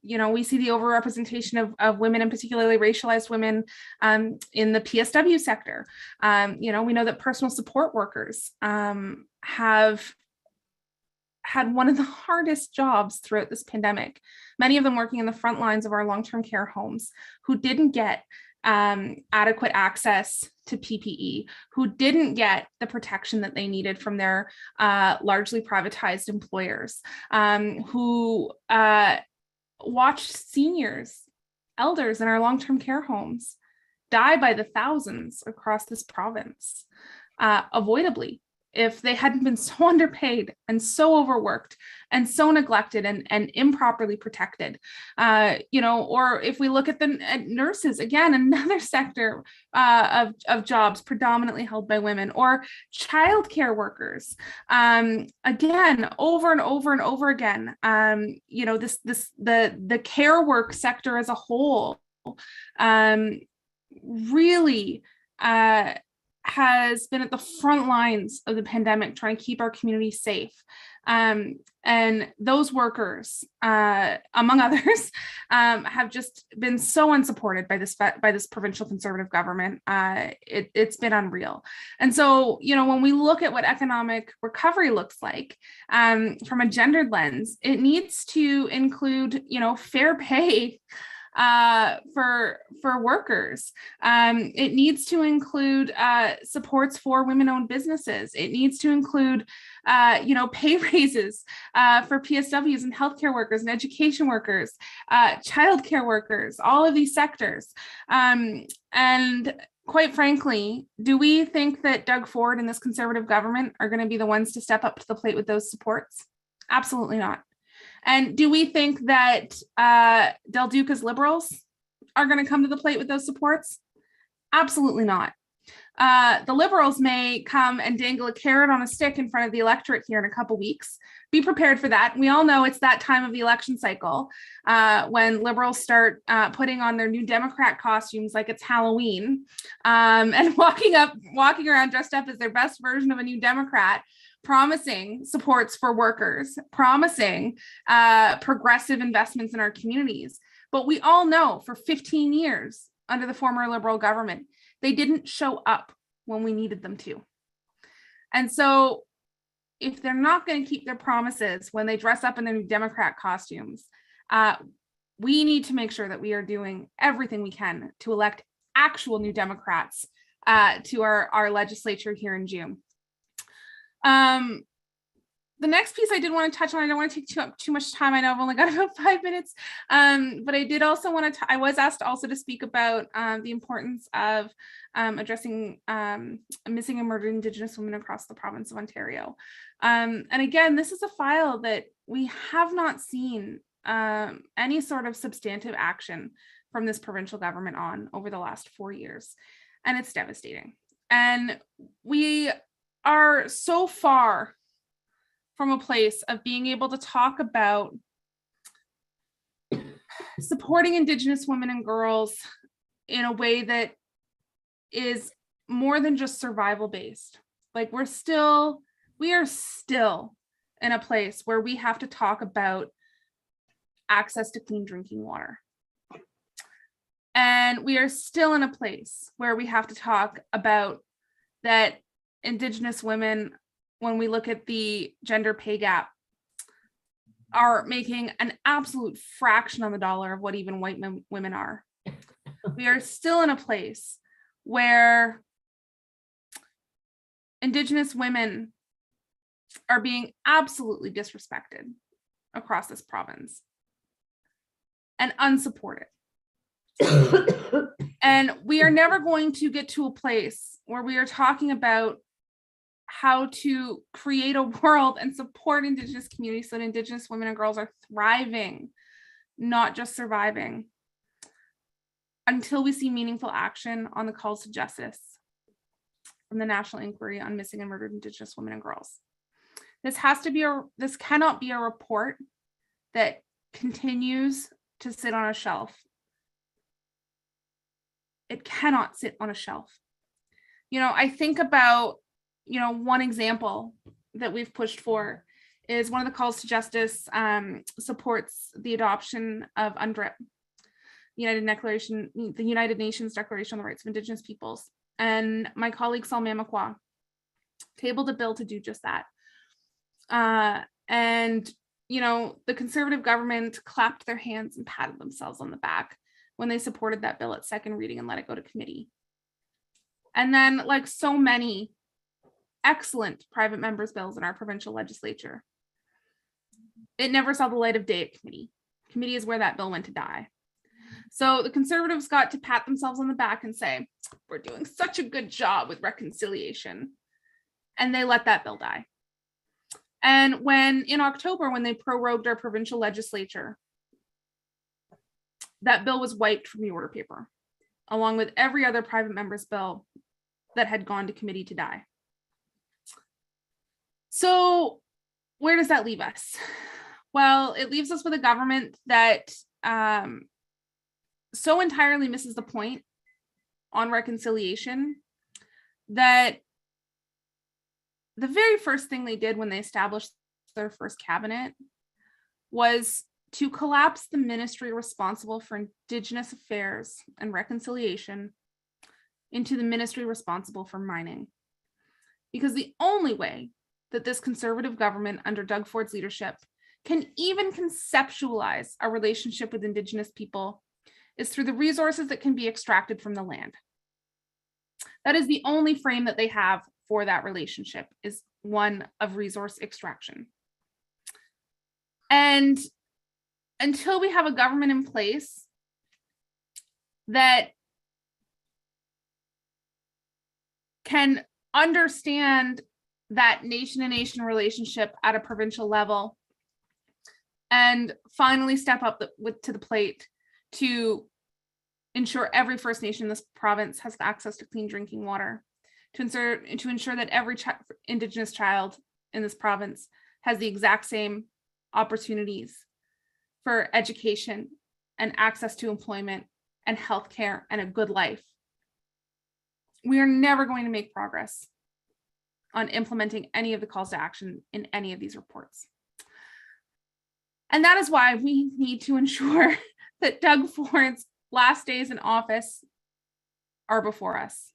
we see the overrepresentation of women, and particularly racialized women, in the PSW sector. We know that personal support workers have had one of the hardest jobs throughout this pandemic, many of them working in the front lines of our long-term care homes, who didn't get adequate access to PPE, who didn't get the protection that they needed from their largely privatized employers, who watched seniors, elders in our long-term care homes die by the thousands across this province, avoidably, if they hadn't been so underpaid and so overworked and so neglected and improperly protected. Or if we look at nurses, again, another sector of jobs predominantly held by women, or childcare workers, again, over and over and over again, the care work sector as a whole really has been at the front lines of the pandemic, trying to keep our community safe. And those workers, among others, have just been so unsupported by this provincial Conservative government. It's been unreal. And so, when we look at what economic recovery looks like from a gendered lens, it needs to include, fair pay for workers. It needs to include supports for women-owned businesses. It needs to include pay raises for PSWs and healthcare workers and education workers, childcare workers, all of these sectors. And quite frankly, do we think that Doug Ford and this Conservative government are going to be the ones to step up to the plate with those supports? Absolutely not. And do we think that Del Duca's Liberals are going to come to the plate with those supports? Absolutely not. The Liberals may come and dangle a carrot on a stick in front of the electorate here in a couple weeks. Be prepared for that. We all know it's that time of the election cycle when Liberals start putting on their new Democrat costumes like it's Halloween, and walking around dressed up as their best version of a new Democrat, promising supports for workers, promising progressive investments in our communities. But we all know for 15 years under the former Liberal government, they didn't show up when we needed them to. And so if they're not going to keep their promises when they dress up in their new Democrat costumes, we need to make sure that we are doing everything we can to elect actual new Democrats to our legislature here in June. the next piece I did want to touch on, I don't want to take too much time. I know I've only got about 5 minutes, but I did also want to, I was asked also to speak about the importance of addressing missing and murdered Indigenous women across the province of Ontario. And again, this is a file that we have not seen any sort of substantive action from this provincial government on over the last 4 years. And it's devastating. And we are so far from a place of being able to talk about supporting Indigenous women and girls in a way that is more than just survival based. Like we are still in a place where we have to talk about access to clean drinking water. And we are still in a place where we have to talk about that Indigenous women, when we look at the gender pay gap, are making an absolute fraction on the dollar of what even white women are. We are still in a place where Indigenous women are being absolutely disrespected across this province and unsupported. And we are never going to get to a place where we are talking about how to create a world and support Indigenous communities so that Indigenous women and girls are thriving, not just surviving, until we see meaningful action on the calls to justice from the National Inquiry on Missing and Murdered Indigenous Women and Girls. This cannot be a report that continues to sit on a shelf. It cannot sit on a shelf. You know, I think about, you know, one example that we've pushed for is one of the calls to justice supports the adoption of UNDRIP, the United Nations Declaration on the Rights of Indigenous Peoples. And my colleague Saul Mamakwa tabled a bill to do just that. And, you know, the Conservative government clapped their hands and patted themselves on the back when they supported that bill at second reading and let it go to committee. And then, like so many excellent private members' bills in our provincial legislature, it never saw the light of day at committee. Committee is where that bill went to die. So the Conservatives got to pat themselves on the back and say, we're doing such a good job with reconciliation. And they let that bill die. And when in October, when they prorogued our provincial legislature, that bill was wiped from the order paper, along with every other private member's bill that had gone to committee to die. So where does that leave us? Well, it leaves us with a government that so entirely misses the point on reconciliation that the very first thing they did when they established their first cabinet was to collapse the ministry responsible for Indigenous affairs and reconciliation into the ministry responsible for mining. Because the only way that this Conservative government under Doug Ford's leadership can even conceptualize a relationship with Indigenous people is through the resources that can be extracted from the land. That is the only frame that they have for that relationship, is one of resource extraction. And until we have a government in place that can understand that nation-to-nation relationship at a provincial level and finally step up to the plate to ensure every First Nation in this province has access to clean drinking water, to ensure that every Indigenous child in this province has the exact same opportunities for education and access to employment and healthcare and a good life. We are never going to make progress on implementing any of the calls to action in any of these reports. And that is why we need to ensure that Doug Ford's last days in office are before us.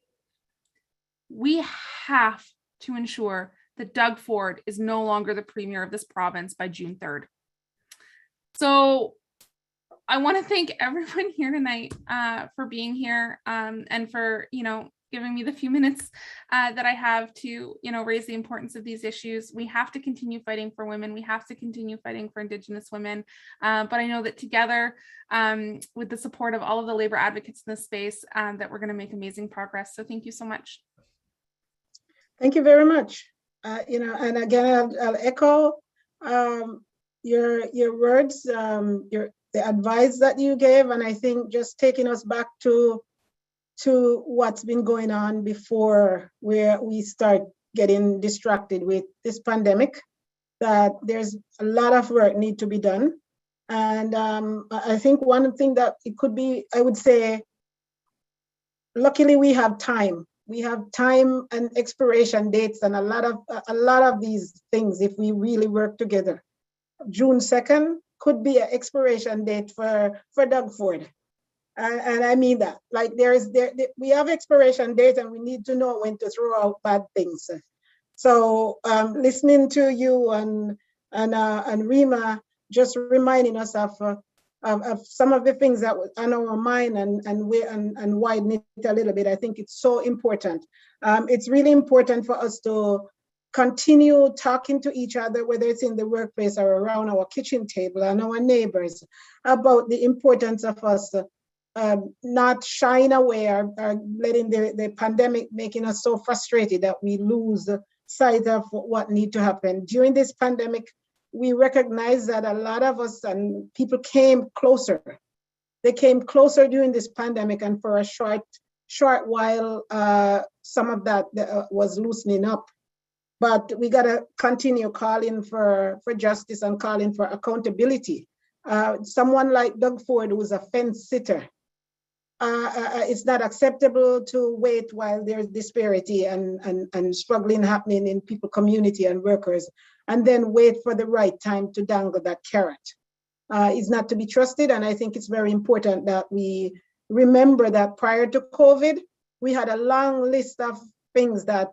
We have to ensure that Doug Ford is no longer the premier of this province by June 3rd. So I want to thank everyone here tonight for being here and for, giving me the few minutes that I have to, raise the importance of these issues. We have to continue fighting for women. We have to continue fighting for Indigenous women. But I know that together, with the support of all of the labor advocates in this space, that we're going to make amazing progress. So thank you so much. Thank you very much. And again, I'll echo your words, the advice that you gave, and I think just taking us back to what's been going on before where we start getting distracted with this pandemic, that there's a lot of work need to be done. And I think one thing that it could be, I would say, luckily we have time. We have time and expiration dates and a lot of these things if we really work together. June 2nd could be an expiration date for Doug Ford. And I mean that, like we have expiration date and we need to know when to throw out bad things. So listening to you and Rima just reminding us of some of the things that was on our mind and widen it a little bit. I think it's so important. It's really important for us to continue talking to each other, whether it's in the workplace or around our kitchen table and our neighbors, about the importance of us not shying away or letting the pandemic making us so frustrated that we lose sight of what needs to happen. During this pandemic, we recognize that a lot of us and people came closer. They came closer during this pandemic, and for a short while, some of that was loosening up. But we gotta continue calling for justice and calling for accountability. Someone like Doug Ford, who's a fence sitter, it's not acceptable to wait while there's disparity and struggling happening in people, community and workers, and then wait for the right time to dangle that carrot. It's not to be trusted, and I think it's very important that we remember that prior to COVID, we had a long list of things that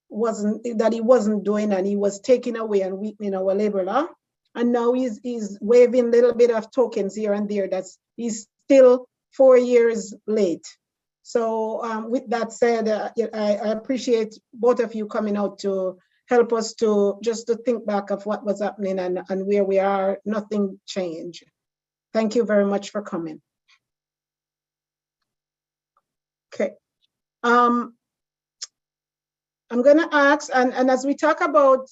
he wasn't doing, and he was taking away and weakening our labor law. And now he's waving a little bit of tokens here and there. He's still 4 years late. So with that said, I appreciate both of you coming out to help us to think back of what was happening and where we are. Nothing changed. Thank you very much for coming. Okay. I'm gonna ask, and as we talk about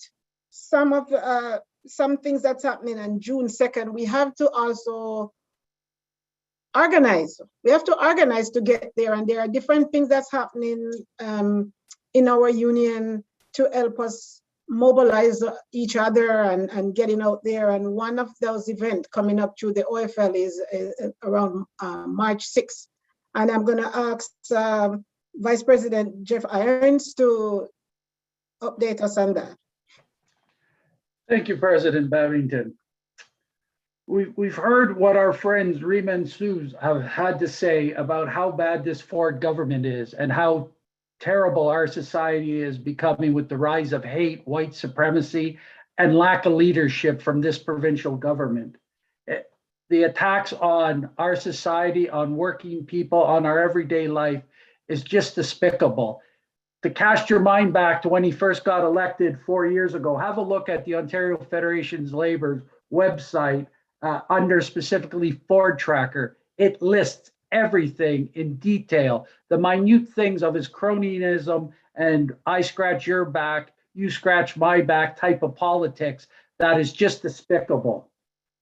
some things that's happening on June 2nd, we have to also organize. We have to organize to get there, and there are different things that's happening in our union to help us mobilize each other and getting out there. And one of those events coming up through the OFL is around March 6th. And I'm gonna ask Vice President Jeff Irons to update us on that. Thank you, President Babington. We've heard what our friends Rima and Suze have had to say about how bad this Ford government is and how terrible our society is becoming with the rise of hate, white supremacy, and lack of leadership from this provincial government. The attacks on our society, on working people, on our everyday life is just despicable. To cast your mind back to when he first got elected 4 years ago, have a look at the Ontario Federation's Labour website under specifically Ford Tracker. It lists everything in detail, the minute things of his cronyism and I scratch your back, you scratch my back type of politics that is just despicable.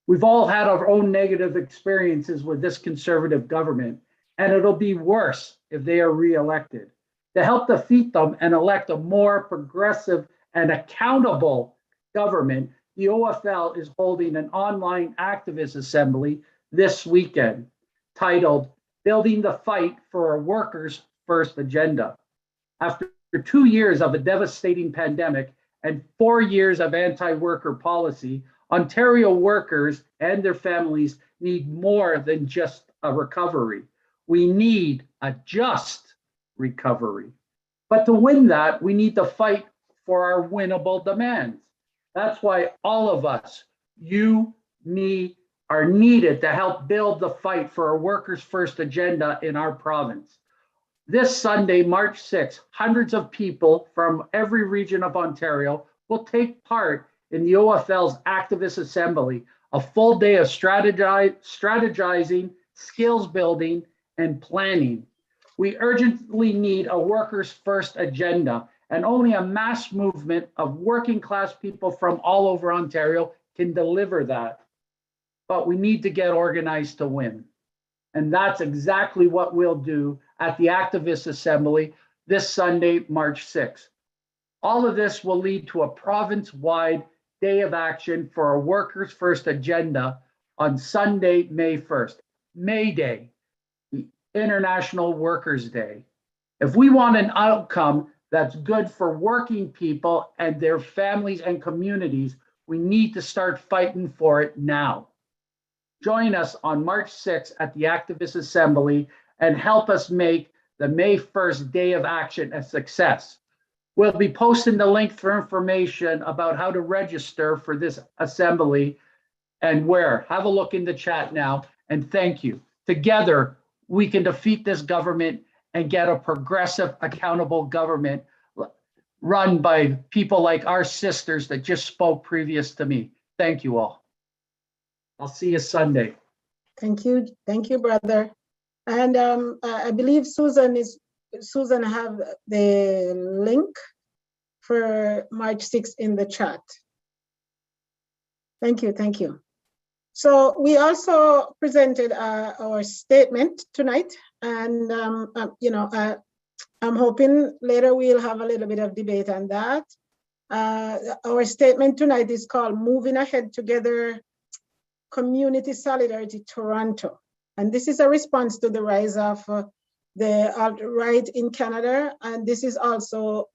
We've all had our own negative experiences with this conservative government, and it'll be worse if they are re-elected. To help defeat them and elect a more progressive and accountable government, the OFL is holding an online activist assembly this weekend titled Building the Fight for a Workers' First Agenda. After 2 years of a devastating pandemic and 4 years of anti-worker policy, Ontario workers and their families need more than just a recovery. We need a just recovery. But to win that, we need to fight for our winnable demands. That's why all of us, you, me, are needed to help build the fight for a workers' first agenda in our province. This Sunday, March 6th, hundreds of people from every region of Ontario will take part in the OFL's Activist Assembly, a full day of strategizing, skills building, and planning. We urgently need a workers' first agenda, and only a mass movement of working class people from all over Ontario can deliver that. But we need to get organized to win. And that's exactly what we'll do at the Activist Assembly this Sunday, March 6th. All of this will lead to a province-wide day of action for a workers' first agenda on Sunday, May 1st, May Day, the International Workers' Day. If we want an outcome that's good for working people and their families and communities, we need to start fighting for it now. Join us on March 6th at the Activist Assembly and help us make the May 1st Day of Action a success. We'll be posting the link for information about how to register for this assembly and where. Have a look in the chat now, and thank you. Together, we can defeat this government and get a progressive, accountable government run by people like our sisters that just spoke previous to me. Thank you all. I'll see you Sunday. Thank you, brother. And I believe Susan have the link for March 6th in the chat. Thank you. So we also presented our statement tonight, and I'm hoping later we'll have a little bit of debate on that. Our statement tonight is called Moving Ahead Together, Community Solidarity Toronto. And this is a response to the rise of the alt-right in Canada. And this is also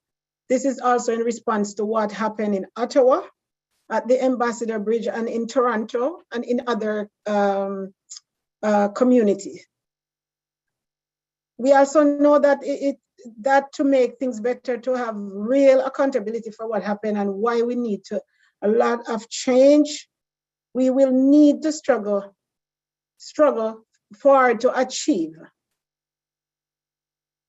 in response to what happened in Ottawa, at the Ambassador Bridge, and in Toronto, and in other communities. We also know that that to make things better, to have real accountability for what happened and why we need a lot of change, we will need to struggle for to achieve.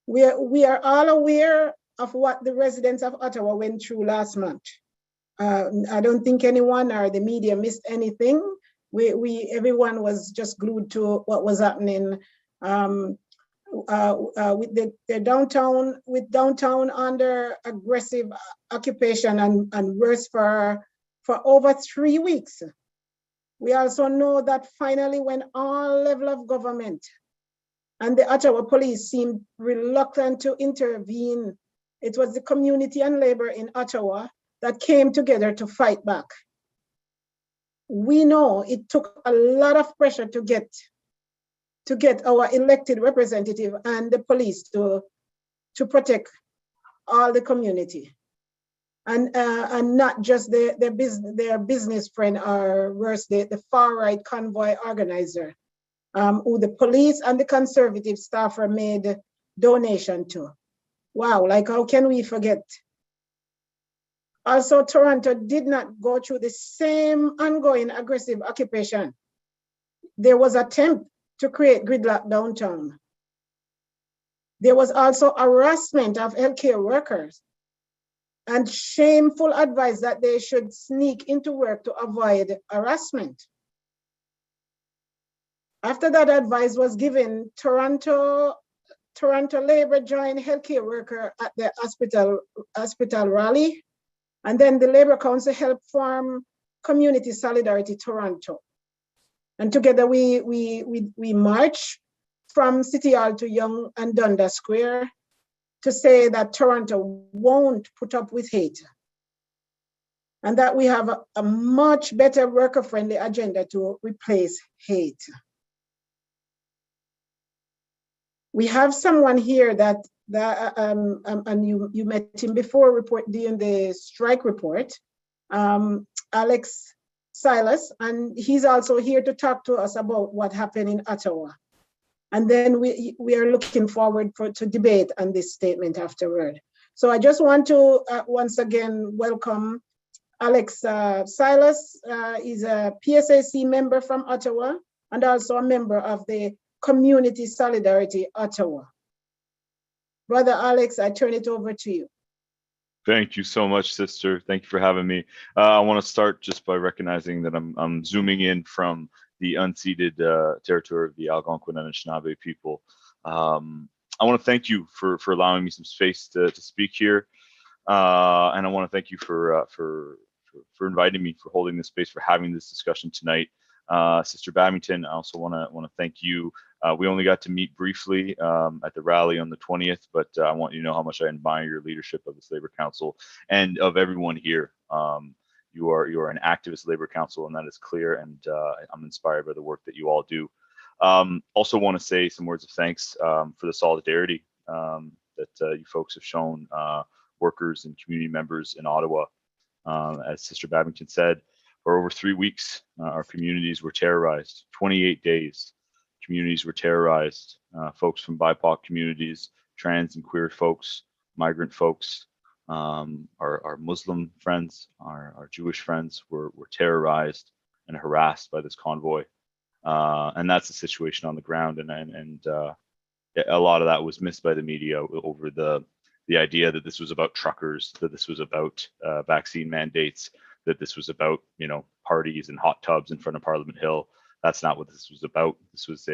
We are all aware of what the residents of Ottawa went through last month. I don't think anyone or the media missed anything. Everyone was just glued to what was happening with downtown under aggressive occupation and worse for over 3 weeks. We also know that finally, when all level of government and the Ottawa police seemed reluctant to intervene, it was the community and labor in Ottawa that came together to fight back. We know it took a lot of pressure to get our elected representative and the police to protect all the community, and not just their business friend, or worse, the far right convoy organizer, who the police and the conservative staffer made donation to. Wow, like how can we forget? Also, Toronto did not go through the same ongoing aggressive occupation. There was an attempt to create gridlock downtown. There was also harassment of healthcare workers and shameful advice that they should sneak into work to avoid harassment. After that advice was given, Toronto Labor joined healthcare worker at the hospital rally, and then the Labor Council helped form Community Solidarity Toronto. And together we march from City Hall to Yonge and Dundas Square to say that Toronto won't put up with hate, and that we have a much better worker-friendly agenda to replace hate. We have someone here that and you met him before doing the strike report, Alex Silas, and he's also here to talk to us about what happened in Ottawa. And then we are looking forward to debate on this statement afterward. So I just want to once again welcome Alex Silas. He's a PSAC member from Ottawa and also a member of the Community Solidarity Ottawa. Brother Alex, I turn it over to you. Thank you so much, sister. Thank you for having me. I want to start just by recognizing that I'm zooming in from the unceded territory of the Algonquin and Anishinaabe people. I want to thank you for allowing me some space to speak here, and I want to thank you for inviting me, for holding this space, for having this discussion tonight. Sister Babington, I also want to thank you. We only got to meet briefly at the rally on the 20th, but I want you to know how much I admire your leadership of this Labor Council and of everyone here. You are an activist Labor Council, and that is clear, and I'm inspired by the work that you all do. Also want to say some words of thanks for the solidarity that you folks have shown workers and community members in Ottawa. As Sister Babington said, for over 3 weeks, our communities were terrorized. 28 days, communities were terrorized. Folks from BIPOC communities, trans and queer folks, migrant folks, our Muslim friends, our Jewish friends were terrorized and harassed by this convoy. And that's the situation on the ground. And a lot of that was missed by the media over the idea that this was about truckers, that this was about vaccine mandates, that this was about, you know, parties and hot tubs in front of Parliament Hill. That's not what this was about. This was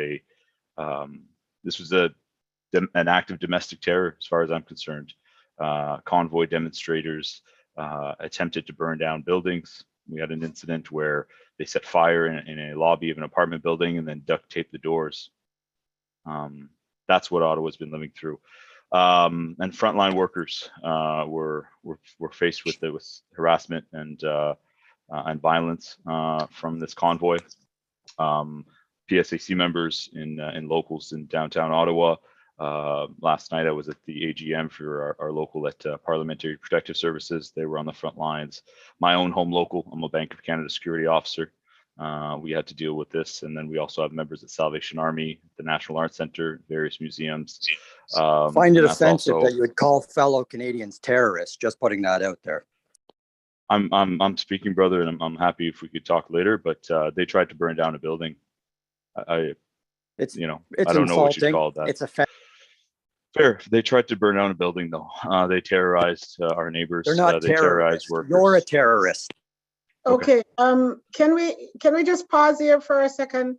an act of domestic terror, as far as I'm concerned. Convoy demonstrators attempted to burn down buildings. We had an incident where they set fire in a lobby of an apartment building and then duct taped the doors. That's what Ottawa's been living through. And frontline workers were faced with harassment and violence from this convoy. PSAC members in locals in downtown Ottawa. Last night I was at the AGM for our local at Parliamentary Protective Services. They were on the front lines. My own home local, I'm a Bank of Canada security officer. We had to deal with this, and then we also have members at Salvation Army, the National Arts Center, various museums. Find it offensive that you would call fellow Canadians terrorists. Just putting that out there. I'm speaking, brother, and I'm happy if we could talk later. But they tried to burn down a building. I don't know what you call that. It's fair. They tried to burn down a building, though. They terrorized our neighbors. They're not they terrorists. terrorized workers. You're a terrorist. Okay. Can we just pause here for a second?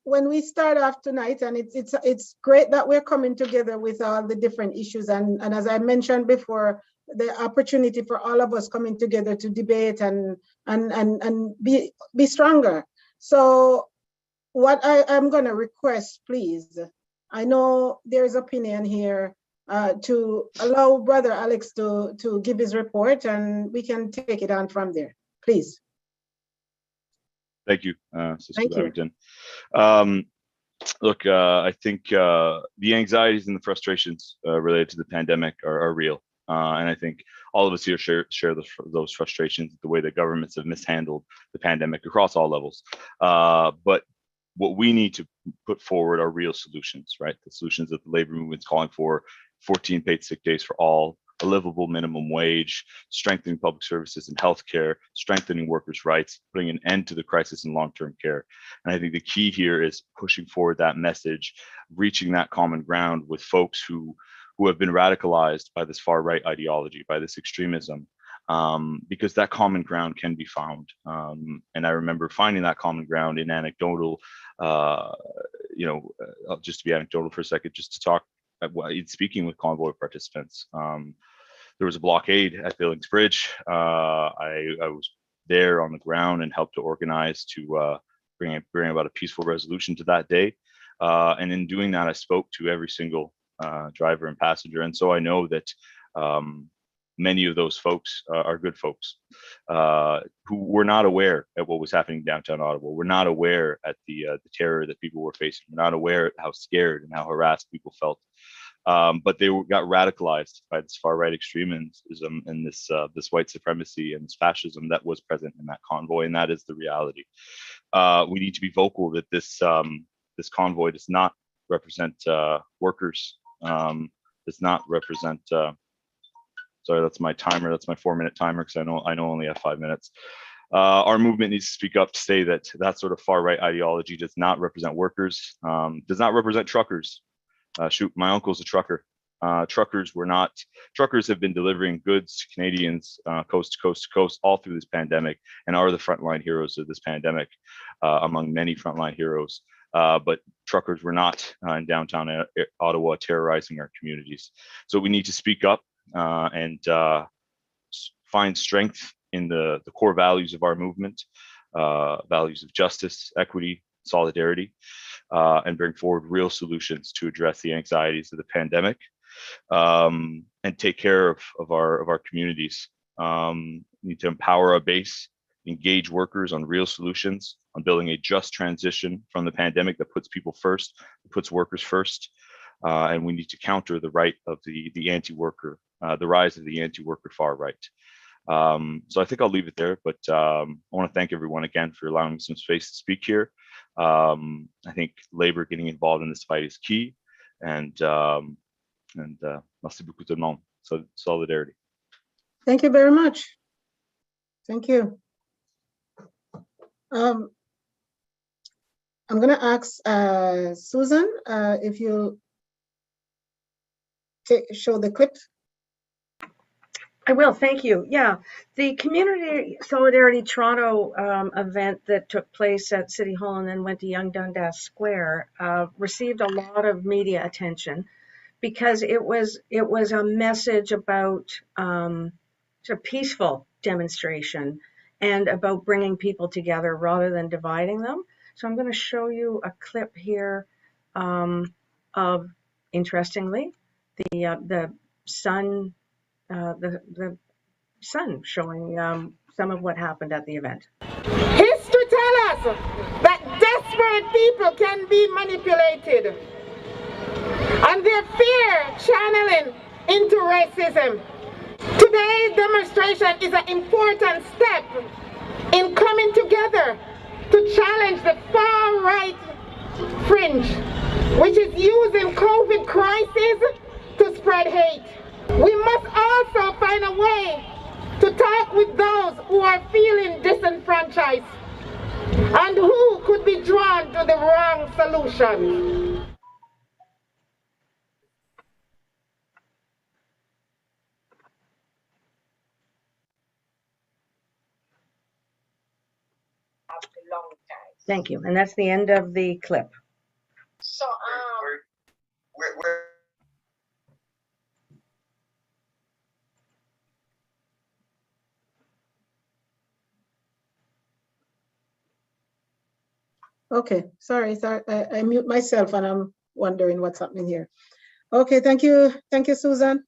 When we start off tonight, and it's great that we're coming together with all the different issues, and as I mentioned before, the opportunity for all of us coming together to debate and be stronger. So what I'm going to request, please, I know there's opinion here to allow Brother Alex to give his report, and we can take it on from there, please. Thank you, Sister Babington. Look, I think the anxieties and the frustrations related to the pandemic are real. And I think all of us here share those frustrations, the way that governments have mishandled the pandemic across all levels. But what we need to put forward are real solutions, right? The solutions that the labor movement's calling for: 14 paid sick days for all, a livable minimum wage, strengthening public services and healthcare, strengthening workers' rights, putting an end to the crisis in long-term care. And I think the key here is pushing forward that message, reaching that common ground with folks who have been radicalized by this far-right ideology, by this extremism, because that common ground can be found. And I remember finding that common ground in anecdotal, just to be anecdotal for a second, just to talk, speaking with convoy participants. There was a blockade at Billings Bridge. I was there on the ground and helped to organize to bring about a peaceful resolution to that day. And in doing that, I spoke to every single driver and passenger. And so I know that many of those folks are good folks who were not aware at what was happening in downtown Ottawa. Were not aware at the terror that people were facing. Were not aware at how scared and how harassed people felt. But they got radicalized by this far-right extremism and this white supremacy and this fascism that was present in that convoy, and that is the reality. We need to be vocal that this convoy does not represent workers. Does not represent. Sorry, that's my timer. That's my 4-minute timer because I know only have 5 minutes. Our movement needs to speak up to say that that sort of far-right ideology does not represent workers. Does not represent truckers. Shoot, my uncle's a trucker. Truckers have been delivering goods to Canadians coast to coast to coast all through this pandemic and are the frontline heroes of this pandemic, among many frontline heroes. But truckers were not in downtown Ottawa terrorizing our communities. So we need to speak up and find strength in the core values of our movement, values of justice, equity, solidarity, and bring forward real solutions to address the anxieties of the pandemic, and take care of our communities. We need to empower our base, engage workers on real solutions, on building a just transition from the pandemic that puts people first, that puts workers first. And we need to counter the right of the anti-worker, the rise of the anti-worker far right. So I think I'll leave it there, but I want to thank everyone again for allowing me some space to speak here. I think labor getting involved in this fight is key, and merci beaucoup tout le monde. So solidarity. Thank you very much. Thank you. I'm going to ask Susan if you show the clip. I will, thank you. Yeah, the Community Solidarity Toronto event that took place at City Hall and then went to Yonge Dundas Square received a lot of media attention because it was a message about a peaceful demonstration and about bringing people together rather than dividing them. So I'm going to show you a clip here of, interestingly, the Sun. The Sun showing some of what happened at the event. History tells us that desperate people can be manipulated and their fear channeling into racism. Today's demonstration is an important step in coming together to challenge the far-right fringe, which is using COVID crisis to spread hate. We must also find a way to talk with those who are feeling disenfranchised and who could be drawn to the wrong solution. Thank you. And that's the end of the clip. So, Okay, sorry, I mute myself and I'm wondering what's happening here. Okay, thank you, Susan.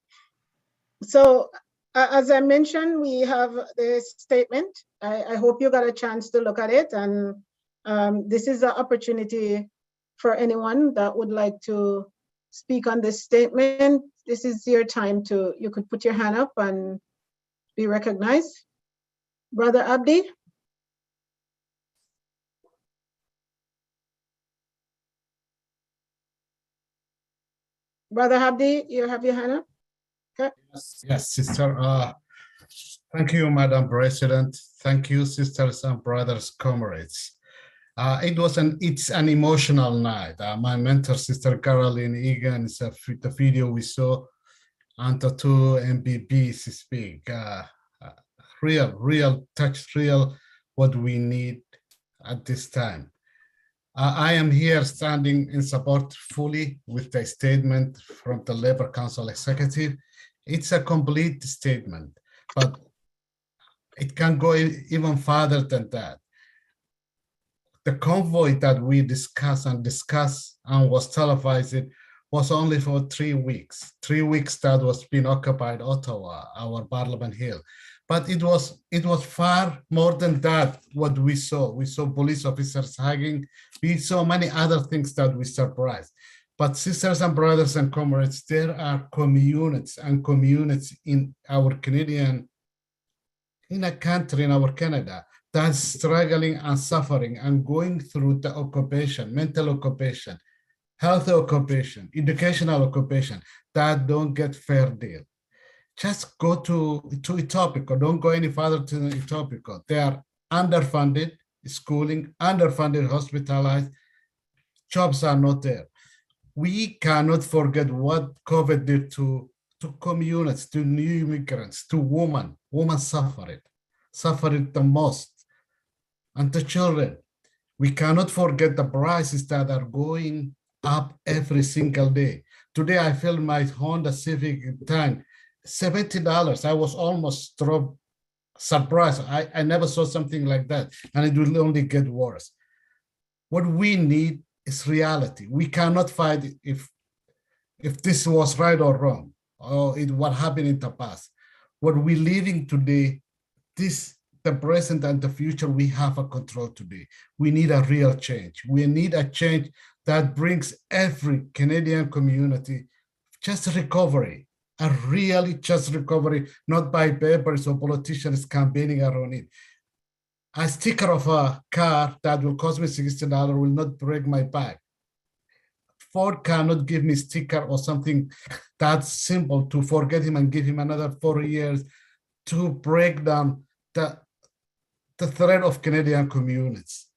So as I mentioned, we have this statement. I hope you got a chance to look at it, and this is an opportunity for anyone that would like to speak on this statement. This is your time you could put your hand up and be recognized. Brother Abdi. Brother Abdi, you have your hand up? Okay. Yes, sister. Thank you, Madam President. Thank you, sisters and brothers, comrades. It's an emotional night. My mentor, Sister Caroline Egan, is the video we saw under 2 MBBs speak. Real touch, real what we need at this time. I am here standing in support fully with the statement from the Labour Council Executive. It's a complete statement, but it can go even further than that. The convoy that we discussed and was televised was only for 3 weeks. 3 weeks that was being occupied Ottawa, our Parliament Hill. But it was far more than that what we saw. We saw police officers hugging. We saw many other things that we surprised. But sisters and brothers and comrades, there are communities and communities in our Canadian, in a country, in our Canada, that's struggling and suffering and going through the occupation, mental occupation, health occupation, educational occupation, that don't get fair deal. Just go to Etobicoke, don't go any further to Etobicoke. They are underfunded, schooling, underfunded, hospitalized, jobs are not there. We cannot forget what COVID did to communities, to new immigrants, to women. Women suffered the most, and to children. We cannot forget the prices that are going up every single day. Today, I filled my Honda Civic tank, $70. I was almost surprised. I never saw something like that, and it will only get worse. What we need is reality. We cannot fight if this was right or wrong, or what happened in the past. What we're living today, the present and the future, we have a control today. We need a real change. We need a change that brings every Canadian community just recovery, a really just recovery, not by papers or politicians campaigning around it. A sticker of a car that will cost me $60 will not break my back. Ford cannot give me a sticker or something that's simple to forget him and give him another 4 years to break down the threat of Canadian communities.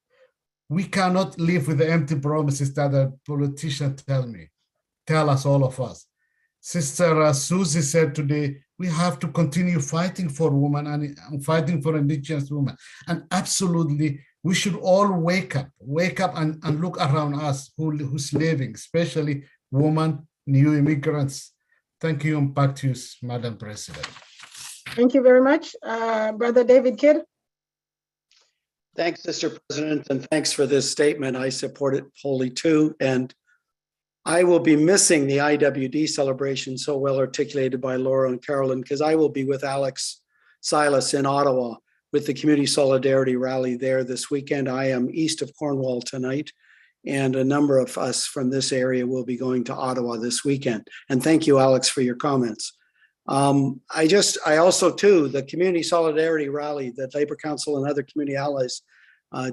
We cannot live with the empty promises that the politicians tell us, all of us. Sister Susie said today, we have to continue fighting for women and fighting for Indigenous women. And absolutely, we should all wake up and look around us who's living, especially women, new immigrants. Thank you, and back to you, Madam President. Thank you very much. Brother David Kidd. Thanks, Mr. President, and thanks for this statement. I support it wholly too. And I will be missing the IWD celebration so well articulated by Laura and Carolyn, because I will be with Alex Silas in Ottawa with the Community Solidarity Rally there this weekend. I am east of Cornwall tonight, and a number of us from this area will be going to Ottawa this weekend. And thank you, Alex, for your comments. I also too, the Community Solidarity Rally that Labour Council and other community allies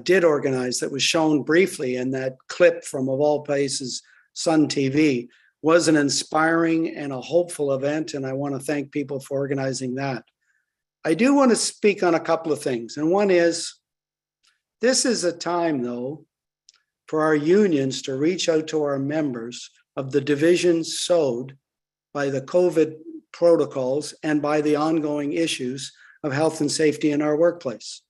did organize, that was shown briefly in that clip from, of all places, Sun TV, was an inspiring and a hopeful event, and I want to thank people for organizing that. I do want to speak on a couple of things, and one is, this is a time, though, for our unions to reach out to our members of the divisions sowed by the COVID protocols and by the ongoing issues of health and safety in our workplace.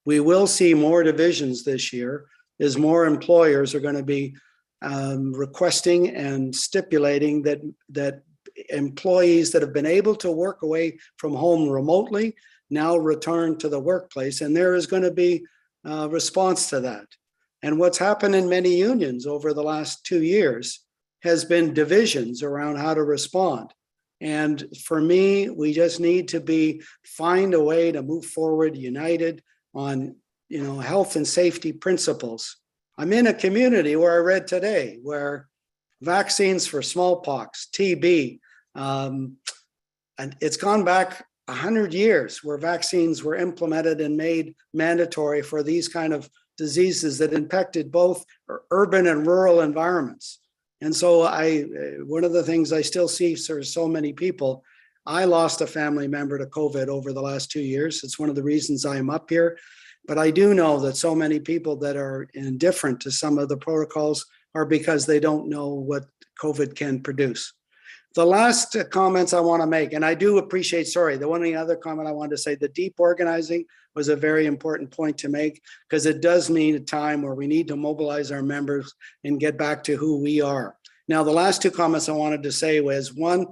We will see more divisions this year as more employers are going to be requesting and stipulating that employees that have been able to work away from home remotely now return to the workplace, and there is going to be a response to that. And what's happened in many unions over the last 2 years has been divisions around how to respond. And for me, we just need to find a way to move forward united on, health and safety principles. I'm in a community where I read today where vaccines for smallpox, TB, and it's gone back 100 years where vaccines were implemented and made mandatory for these kind of diseases that impacted both urban and rural environments. And so one of the things I still see for so many people, I lost a family member to COVID over the last 2 years. It's one of the reasons I am up here. But I do know that so many people that are indifferent to some of the protocols are because they don't know what COVID can produce. The last comments I want to make, and I do appreciate, the only other comment I wanted to say, the deep organizing was a very important point to make, because it does mean a time where we need to mobilize our members and get back to who we are. Now, the last two comments I wanted to say was, one,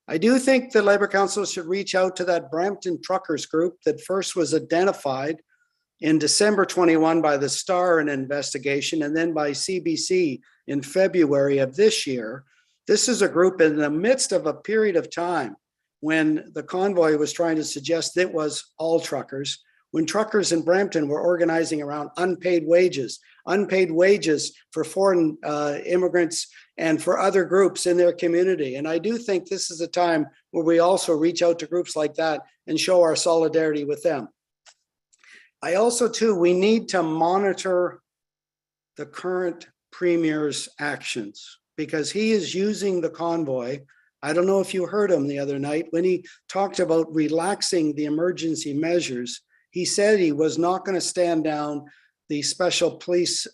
I do think the Labour Council should reach out to that Brampton truckers group that first was identified in December 21 by the Star investigation, and then by CBC in February of this year. This is a group in the midst of a period of time when the convoy was trying to suggest it was all truckers, when truckers in Brampton were organizing around unpaid wages for foreign immigrants and for other groups in their community. And I do think this is a time where we also reach out to groups like that and show our solidarity with them. I also, too, we need to monitor the current Premier's actions, because he is using the convoy. I don't know if you heard him the other night when he talked about relaxing the emergency measures. He said he was not going to stand down the special police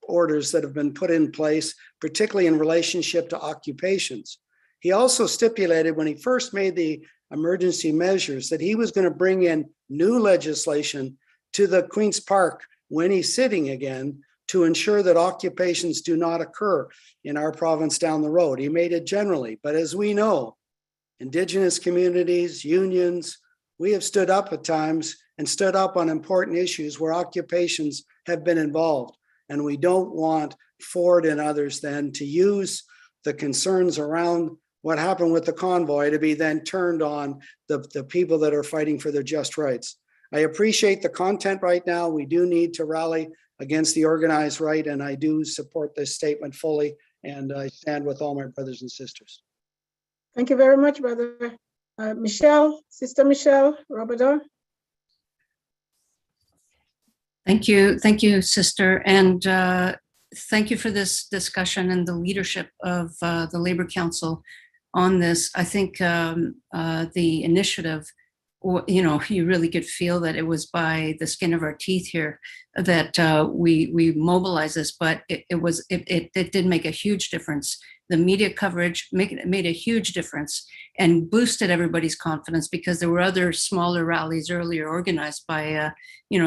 orders that have been put in place, particularly in relationship to occupations. He also stipulated when he first made the emergency measures that he was going to bring in new legislation to the Queen's Park when he's sitting again to ensure that occupations do not occur in our province down the road. He made it generally, but as we know, Indigenous communities, unions, we have stood up at times and stood up on important issues where occupations have been involved. And we don't want Ford and others then to use the concerns around what happened with the convoy to be then turned on the people that are fighting for their just rights. I appreciate the content right now. We do need to rally against the organized right, and I do support this statement fully, and I stand with all my brothers and sisters. Thank you very much, brother. Michelle, Sister Michelle Robador. Thank you, sister, and thank you for this discussion and the leadership of the Labor Council on this. I think the initiative, you really could feel that it was by the skin of our teeth here that we mobilized this, but it did make a huge difference. The media coverage made a huge difference and boosted everybody's confidence, because there were other smaller rallies earlier organized by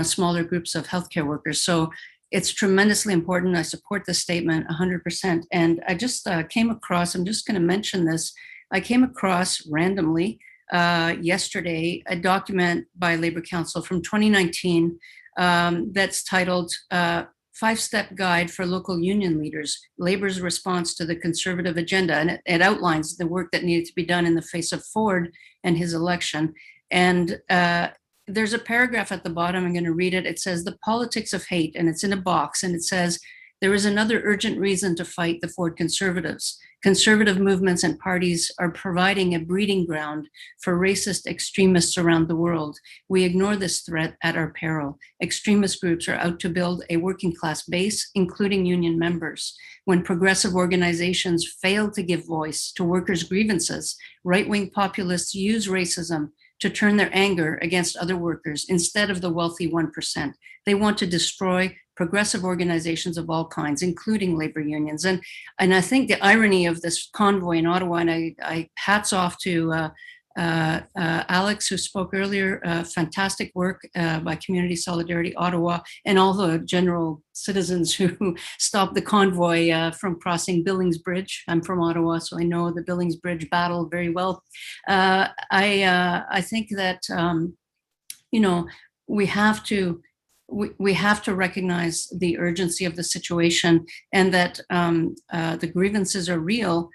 smaller groups of healthcare workers. So it's tremendously important. I support this statement 100%. And I just came across, I'm just going to mention this, I came across randomly yesterday a document by Labor Council from 2019 that's titled 5-Step Guide for Local Union Leaders, Labor's Response to the Conservative Agenda. And it outlines the work that needed to be done in the face of Ford and his election. And there's a paragraph at the bottom, I'm going to read it. It says, "The politics of hate," and it's in a box, and it says, "There is another urgent reason to fight the Ford conservatives. Conservative movements and parties are providing a breeding ground for racist extremists around the world. We ignore this threat at our peril. Extremist groups are out to build a working class base, including union members. When progressive organizations fail to give voice to workers' grievances, right-wing populists use racism to turn their anger against other workers instead of the wealthy 1%. They want to destroy progressive organizations of all kinds, including labor unions." And I think the irony of this convoy in Ottawa, and I hats off to Alex, who spoke earlier, fantastic work by Community Solidarity Ottawa, and all the general citizens who stopped the convoy from crossing Billings Bridge. I'm from Ottawa, so I know the Billings Bridge battle very well. I think that, we have to recognize the urgency of the situation, and that the grievances are real.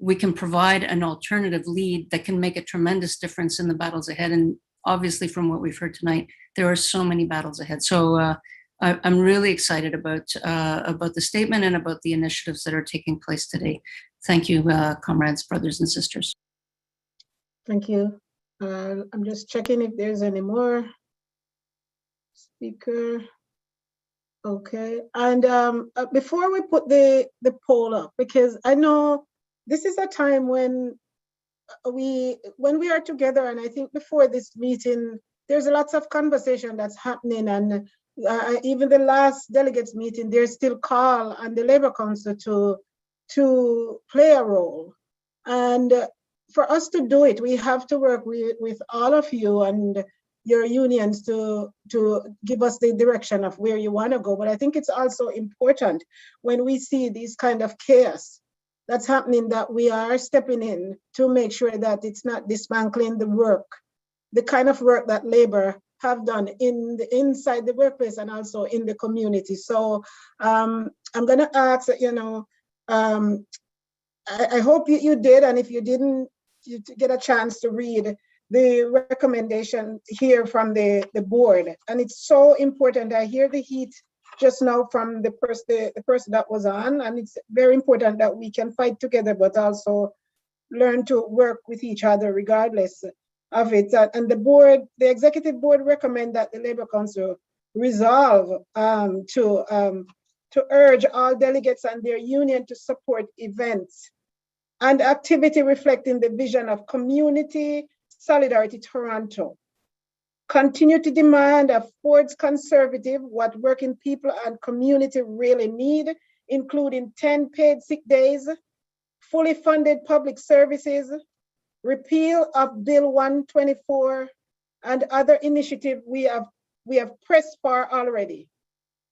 We can provide an alternative lead that can make a tremendous difference in the battles ahead. And obviously, from what we've heard tonight, there are so many battles ahead. So I'm really excited about the statement and about the initiatives that are taking place today. Thank you, comrades, brothers and sisters. Thank you. I'm just checking if there's any more speaker. Okay, and before we put the poll up, because I know this is a time when we are together, and I think before this meeting, there's lots of conversation that's happening, and even the last delegates meeting, there's still call on the Labor Council to play a role. And for us to do it, we have to work with all of you and your unions to give us the direction of where you want to go. But I think it's also important when we see these kind of chaos that's happening, that we are stepping in to make sure that it's not dismantling the work, the kind of work that Labor have done inside the workplace and also in the community. So I'm going to ask that, I hope you did, and if you didn't, you get a chance to read the recommendation here from the board. And it's so important. I hear the heat just now from the person that was on, and it's very important that we can fight together, but also learn to work with each other regardless of it. And the executive board recommend that the Labor Council resolve to urge all delegates and their union to support events and activity reflecting the vision of Community Solidarity Toronto, continue to demand a Ford's conservative what working people and community really need, including 10 paid sick days, fully funded public services, repeal of Bill 124, and other initiatives we have pressed for already.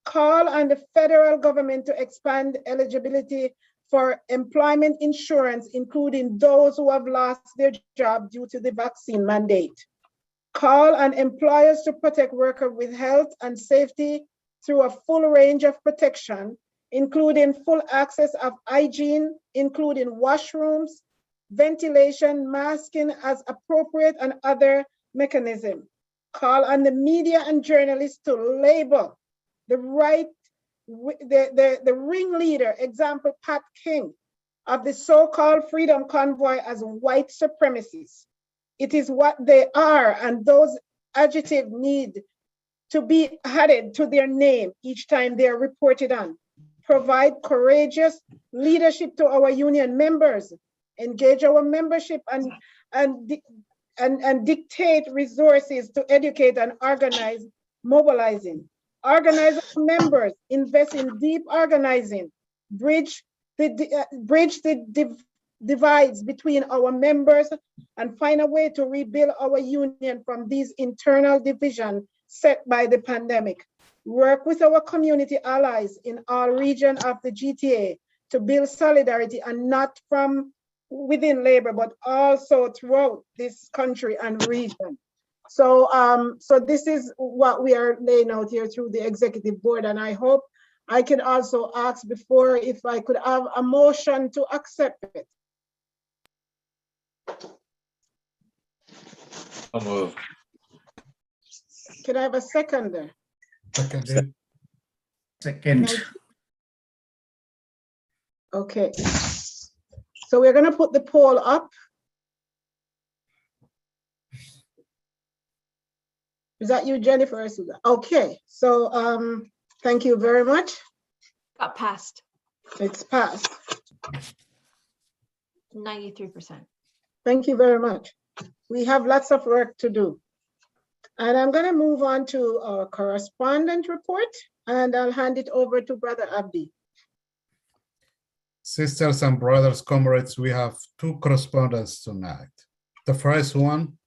Call on the federal government to expand eligibility for employment insurance, including those who have lost their job due to the vaccine mandate. Call on employers to protect workers with health and safety through a full range of protection, including full access of hygiene, including washrooms, ventilation, masking as appropriate, and other mechanisms. Call on the media and journalists to label the ringleader, example Pat King, of the so-called Freedom Convoy as white supremacists. It is what they are, and those adjectives need to be added to their name each time they are reported on. Provide courageous leadership to our union members, engage our membership and dictate resources to educate and organize mobilizing. Organize our members, invest in deep organizing, bridge the divides between our members, and find a way to rebuild our union from these internal divisions set by the pandemic. Work with our community allies in all regions of the GTA to build solidarity, and not from within labor, but also throughout this country and region. So, so this is what we are laying out here through the executive board, and I hope I can also ask before if I could have a motion to accept it. I'll move. Can I have a seconder? Second. Second. Okay. So we're going to put the poll up. Is that you, Jennifer? Okay. So thank you very much. Got passed. It's passed. 93%. Thank you very much. We have lots of work to do. And I'm going to move on to our correspondent report, and I'll hand it over to Brother Abdi. Sisters and brothers, comrades, we have two correspondents tonight. The first one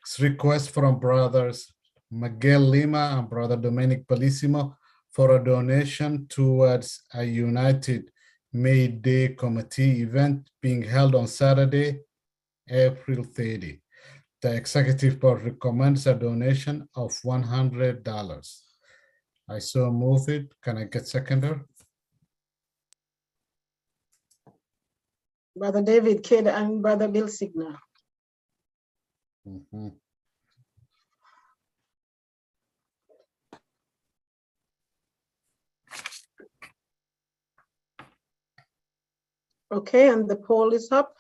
is request from brothers Miguel Lima and Brother Dominic Bellissimo for a donation towards a United May Day Committee event being held on Saturday, April 30. The executive board recommends a donation of $100. I so move it. Can I get seconder? Brother David Kidd and Brother Bill Signer. Okay, and the poll is up.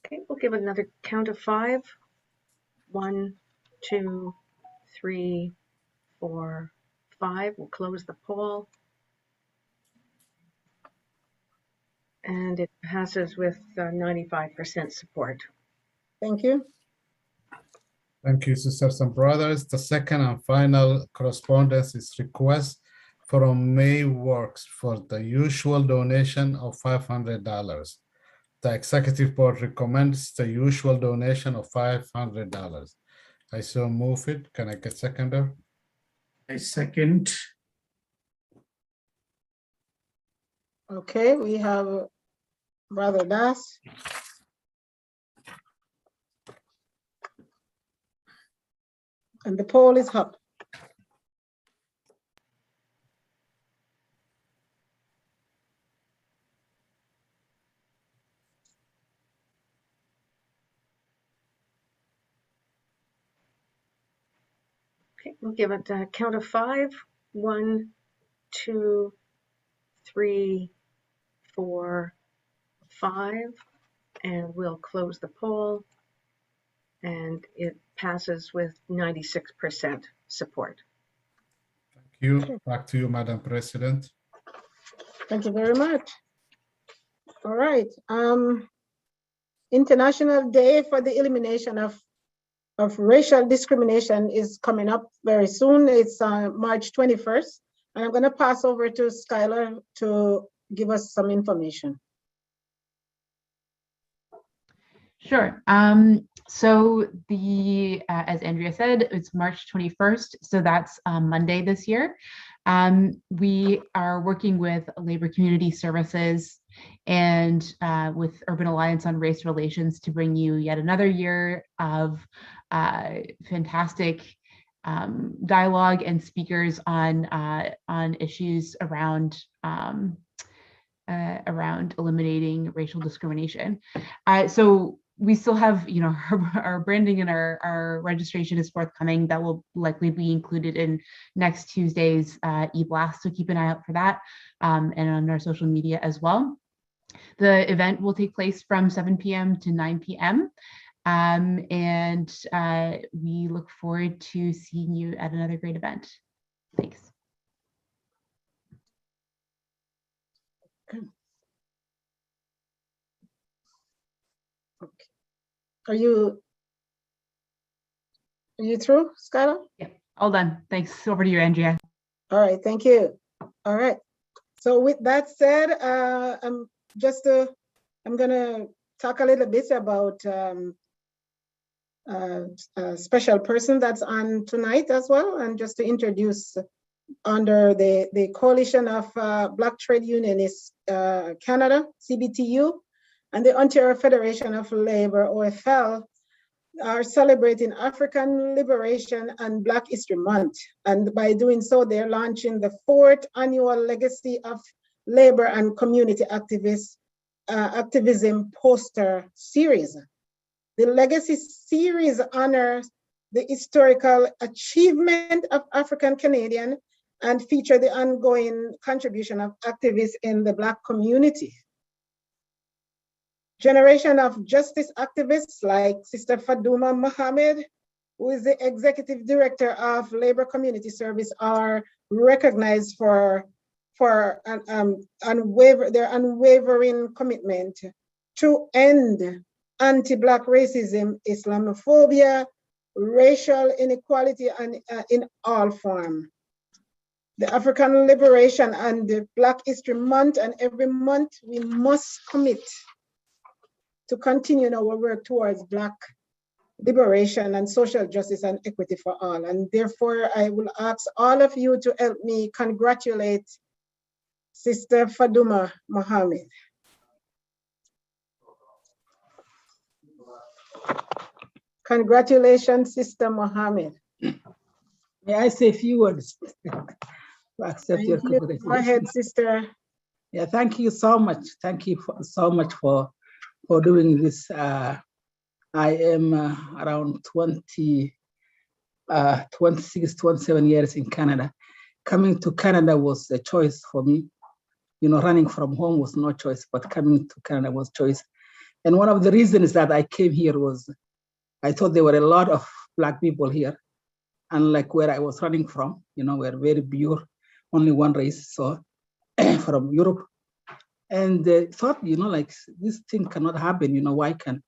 Okay, we'll give it another count of 5. 1, 2, 3, 4, 5. We'll close the poll. And it passes with 95% support. Thank you. Thank you, sisters and brothers. The second and final correspondence is request from May Works for the usual donation of $500. The executive board recommends the usual donation of $500. I so move it. Can I get seconder? I second. Okay, we have Brother Das. And the poll is up. Okay, we'll give it a count of 5. 1, 2, 3, 4, 5, and we'll close the poll. and it passes with 96% support. Thank you. Back to you, Madam President. Thank you very much. All right. International Day for the Elimination of Racial Discrimination is coming up very soon. It's March 21st. And I'm going to pass over to Skylar to give us some information. Sure. So as Andrea said, it's March 21st. So that's Monday this year. We are working with Labor Community Services and with Urban Alliance on Race Relations to bring you yet another year of fantastic dialogue and speakers on issues around eliminating racial discrimination. So we still have, our branding and our registration is forthcoming. That will likely be included in next Tuesday's e-blast. So keep an eye out for that and on our social media as well. The event will take place from 7 p.m. to 9 p.m. And we look forward to seeing you at another great event. Thanks. Okay. Are you through, Skylar? Yeah, all done. Thanks. Over to you, Andrea. All right, thank you. All right. So with that said, I'm gonna talk a little bit about a special person that's on tonight as well, and just to introduce under the Coalition of Black Trade Unionists Canada, CBTU, and the Ontario Federation of Labor, OFL, are celebrating African Liberation and Black History Month. And by doing so, they're launching the 4th annual Legacy of Labor and Community Activism poster series. The Legacy series honors the historical achievement of African Canadian and feature the ongoing contribution of activists in the Black community. Generation of justice activists like Sister Faduma Mohammed, who is the Executive Director of Labor Community Service, are recognized for their unwavering commitment to end anti-Black racism, Islamophobia, racial inequality, and in all forms. The African Liberation and the Black History Month, and every month we must commit to continue our work towards Black liberation and social justice and equity for all. And therefore, I will ask all of you to help me congratulate Sister Faduma Mohammed. Congratulations, Sister Mohammed. May I say a few words to accept your congratulations? Go ahead, Sister. Yeah, thank you so much. Thank you so much for doing this. I am around 26, 27 years in Canada. Coming to Canada was a choice for me. Running from home was no choice, but coming to Canada was choice. And one of the reasons that I came here was I thought there were a lot of Black people here. Unlike where I was running from, we're very pure, only one race, so from Europe. And thought, this thing cannot happen, why can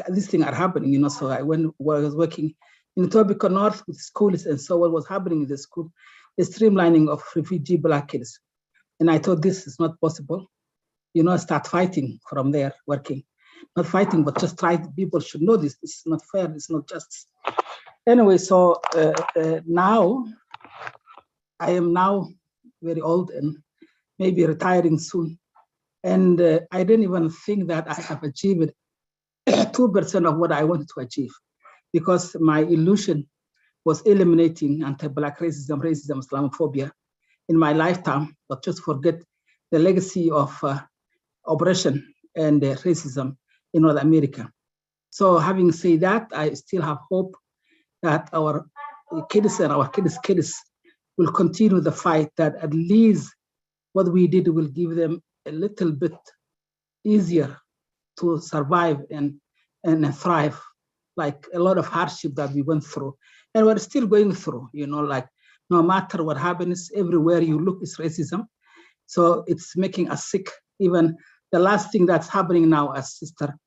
this thing are happening, so I was working in Etobicoke North with schools, and so what was happening in the school, the streamlining of refugee Black kids. And I thought this is not possible, start fighting from there, working. Not fighting, but just try, people should know this is not fair, it's not justice. Anyway, so now, I am now very old and maybe retiring soon. And I didn't even think that I have achieved 2% of what I wanted to achieve, because my illusion was eliminating anti-Black racism, Islamophobia in my lifetime, but just forget the legacy of oppression and racism in North America. So having said that, I still have hope that our kids and our kids will continue the fight, that at least what we did will give them a little bit easier to survive and thrive like a lot of hardship that we went through, and we're still going through, like no matter what happens, everywhere you look is racism. So it's making us sick. Even the last thing that's happening now, as Sister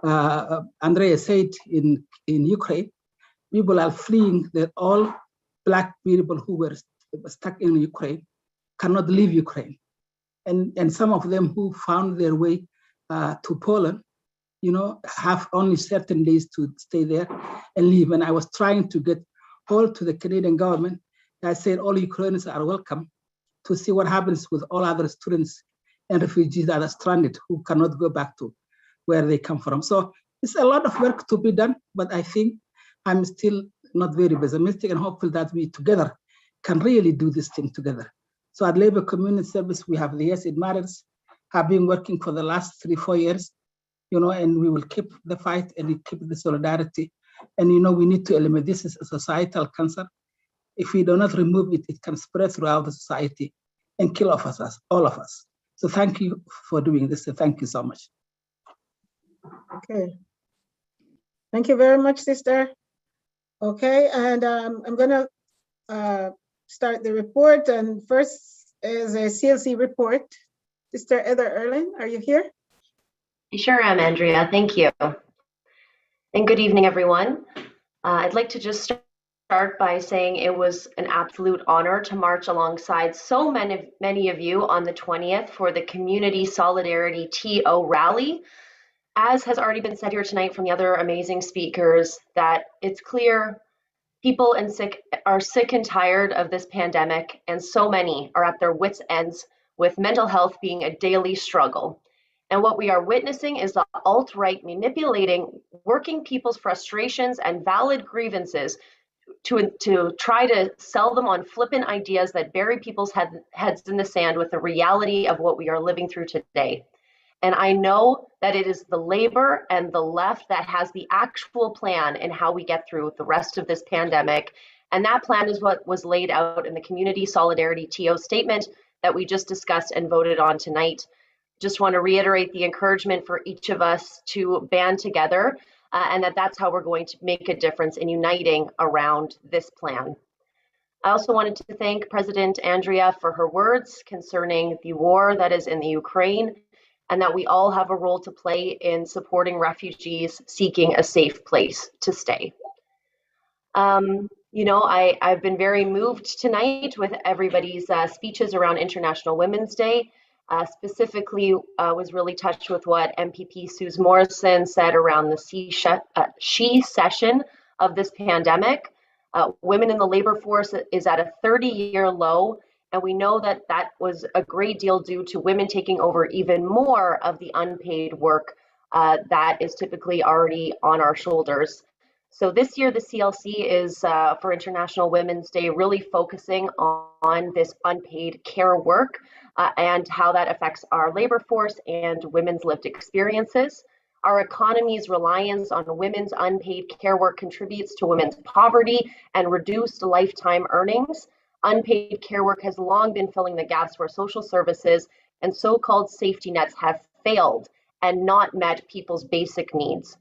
Andrea said, in Ukraine, people are fleeing. That all Black people who were stuck in Ukraine cannot leave Ukraine. And some of them who found their way to Poland, have only certain days to stay there and leave. And I was trying to get hold to the Canadian government. I said all Ukrainians are welcome to see what happens with all other students and refugees that are stranded who cannot go back to where they come from. So it's a lot of work to be done, but I think I'm still not very pessimistic and hopeful that we together can really do this thing together. So at Labor Community Service, we have the Yes It Matters. I've been working for the last 3-4 years, and we will keep the fight and we keep the solidarity. And we need to eliminate this as a societal cancer. If we do not remove it, it can spread throughout the society and kill all of us. So thank you for doing this. And thank you so much. Okay. Thank you very much, Sister. Okay, and I'm gonna start the report. And first is a CLC report. Sister Heather Erlin, are you here? I sure am, Andrea. Thank you. And good evening, everyone. I'd like to just start by saying it was an absolute honor to march alongside so many of you on the 20th for the Community Solidarity TO rally. As has already been said here tonight from the other amazing speakers, that it's clear people are sick and tired of this pandemic, and so many are at their wits' ends, with mental health being a daily struggle. And what we are witnessing is the alt-right manipulating working people's frustrations and valid grievances to try to sell them on flippant ideas that bury people's heads in the sand with the reality of what we are living through today. And I know that it is the labor and the left that has the actual plan in how we get through the rest of this pandemic. And that plan is what was laid out in the Community Solidarity TO statement that we just discussed and voted on tonight. Just want to reiterate the encouragement for each of us to band together and that's how we're going to make a difference in uniting around this plan. I also wanted to thank President Andrea for her words concerning the war that is in the Ukraine, and that we all have a role to play in supporting refugees seeking a safe place to stay. I've been very moved tonight with everybody's speeches around International Women's Day. Specifically, was really touched with what MPP Susie Morrison said around the she session of this pandemic. Women in the labor force is at a 30-year low, and we know that that was a great deal due to women taking over even more of the unpaid work that is typically already on our shoulders. So this year, the CLC is for International Women's Day really focusing on this unpaid care work and how that affects our labor force and women's lived experiences. Our economy's reliance on women's unpaid care work contributes to women's poverty and reduced lifetime earnings. Unpaid care work has long been filling the gaps where social services and so-called safety nets have failed and not met people's basic needs.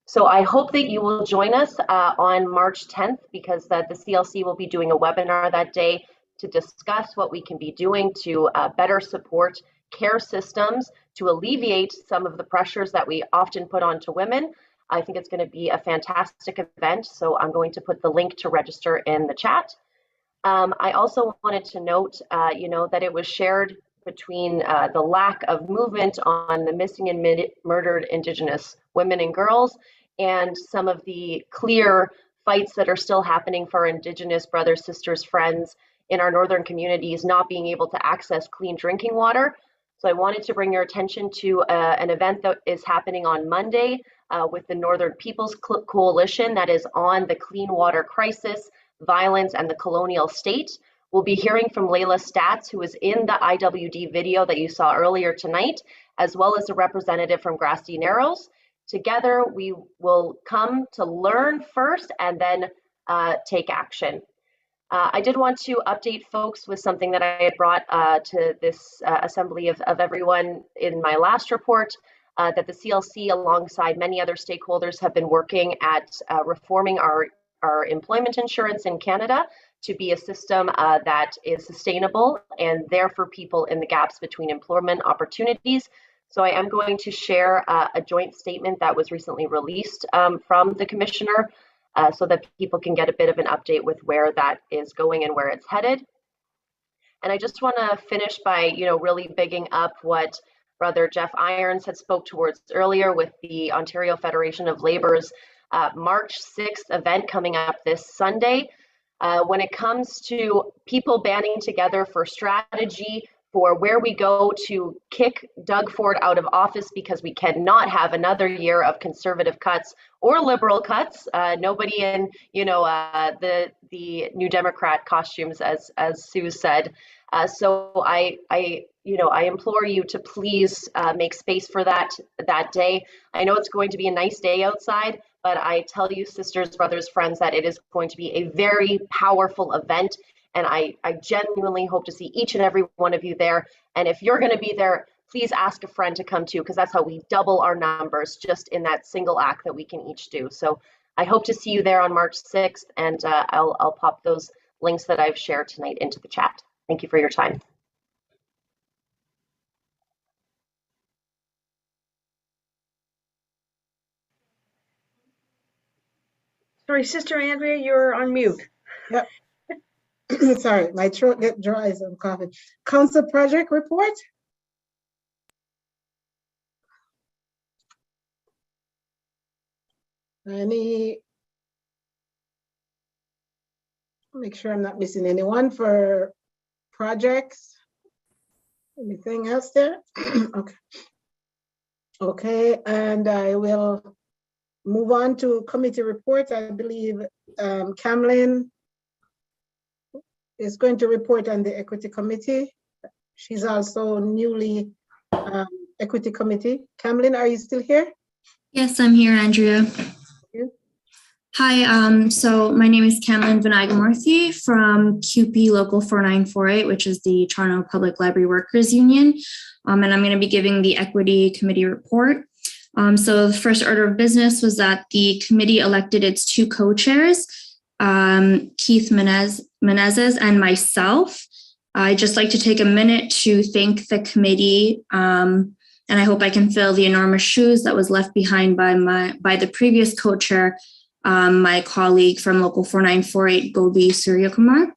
So I hope that you will join us on March 10th, because the CLC will be doing a webinar that day to discuss what we can be doing to better support care systems, to alleviate some of the pressures that we often put onto women. I think it's going to be a fantastic event, so I'm going to put the link to register in the chat. I also wanted to note, that it was shared between the lack of movement on the missing and murdered Indigenous women and girls and some of the clear fights that are still happening for our Indigenous brothers, sisters, friends in our northern communities not being able to access clean drinking water. So I wanted to bring your attention to an event that is happening on Monday with the Northern Peoples Coalition that is on the clean water crisis, violence, and the colonial state. We'll be hearing from Layla Stats, who is in the IWD video that you saw earlier tonight, as well as a representative from Grassy Narrows. Together, we will come to learn first and then take action. I did want to update folks with something that I had brought to this assembly of everyone in my last report. that the CLC, alongside many other stakeholders, have been working at reforming our employment insurance in Canada to be a system that is sustainable and there for people in the gaps between employment opportunities. So I am going to share a joint statement that was recently released from the Commissioner so that people can get a bit of an update with where that is going and where it's headed. And I just want to finish by, really bigging up what Brother Jeff Irons had spoke towards earlier with the Ontario Federation of Labor's March 6th event coming up this Sunday. When it comes to people banding together for strategy for where we go to kick Doug Ford out of office, because we cannot have another year of conservative cuts or liberal cuts. Nobody in, the New Democrat costumes, as Sue said. So I implore you to please make space for that day. I know it's going to be a nice day outside, but I tell you, sisters, brothers, friends, that it is going to be a very powerful event. And I genuinely hope to see each and every one of you there. And if you're going to be there, please ask a friend to come too, because that's how we double our numbers just in that single act that we can each do. So I hope to see you there on March 6th, and I'll pop those links that I've shared tonight into the chat. Thank you for your time. Sorry, Sister Andrea, you're on mute. Yep. Sorry, my throat get dry as I'm coughing. Council project report. Make sure I'm not missing anyone for projects. Anything else there? Okay. Okay, and I will move on to committee reports. I believe Camlin is going to report on the Equity Committee. She's also newly Equity Committee. Camlin, are you still here? Yes, I'm here, Andrea. Hi, so my name is Camlin Vinagamurthy from QP Local 4948, which is the Toronto Public Library Workers Union. And I'm going to be giving the Equity Committee report. So the first order of business was that the committee elected its two co-chairs, Keith Menezes and myself. I'd just like to take a minute to thank the committee, and I hope I can fill the enormous shoes that was left behind by the previous co-chair, my colleague from Local 4948, Gobi Suryakumar.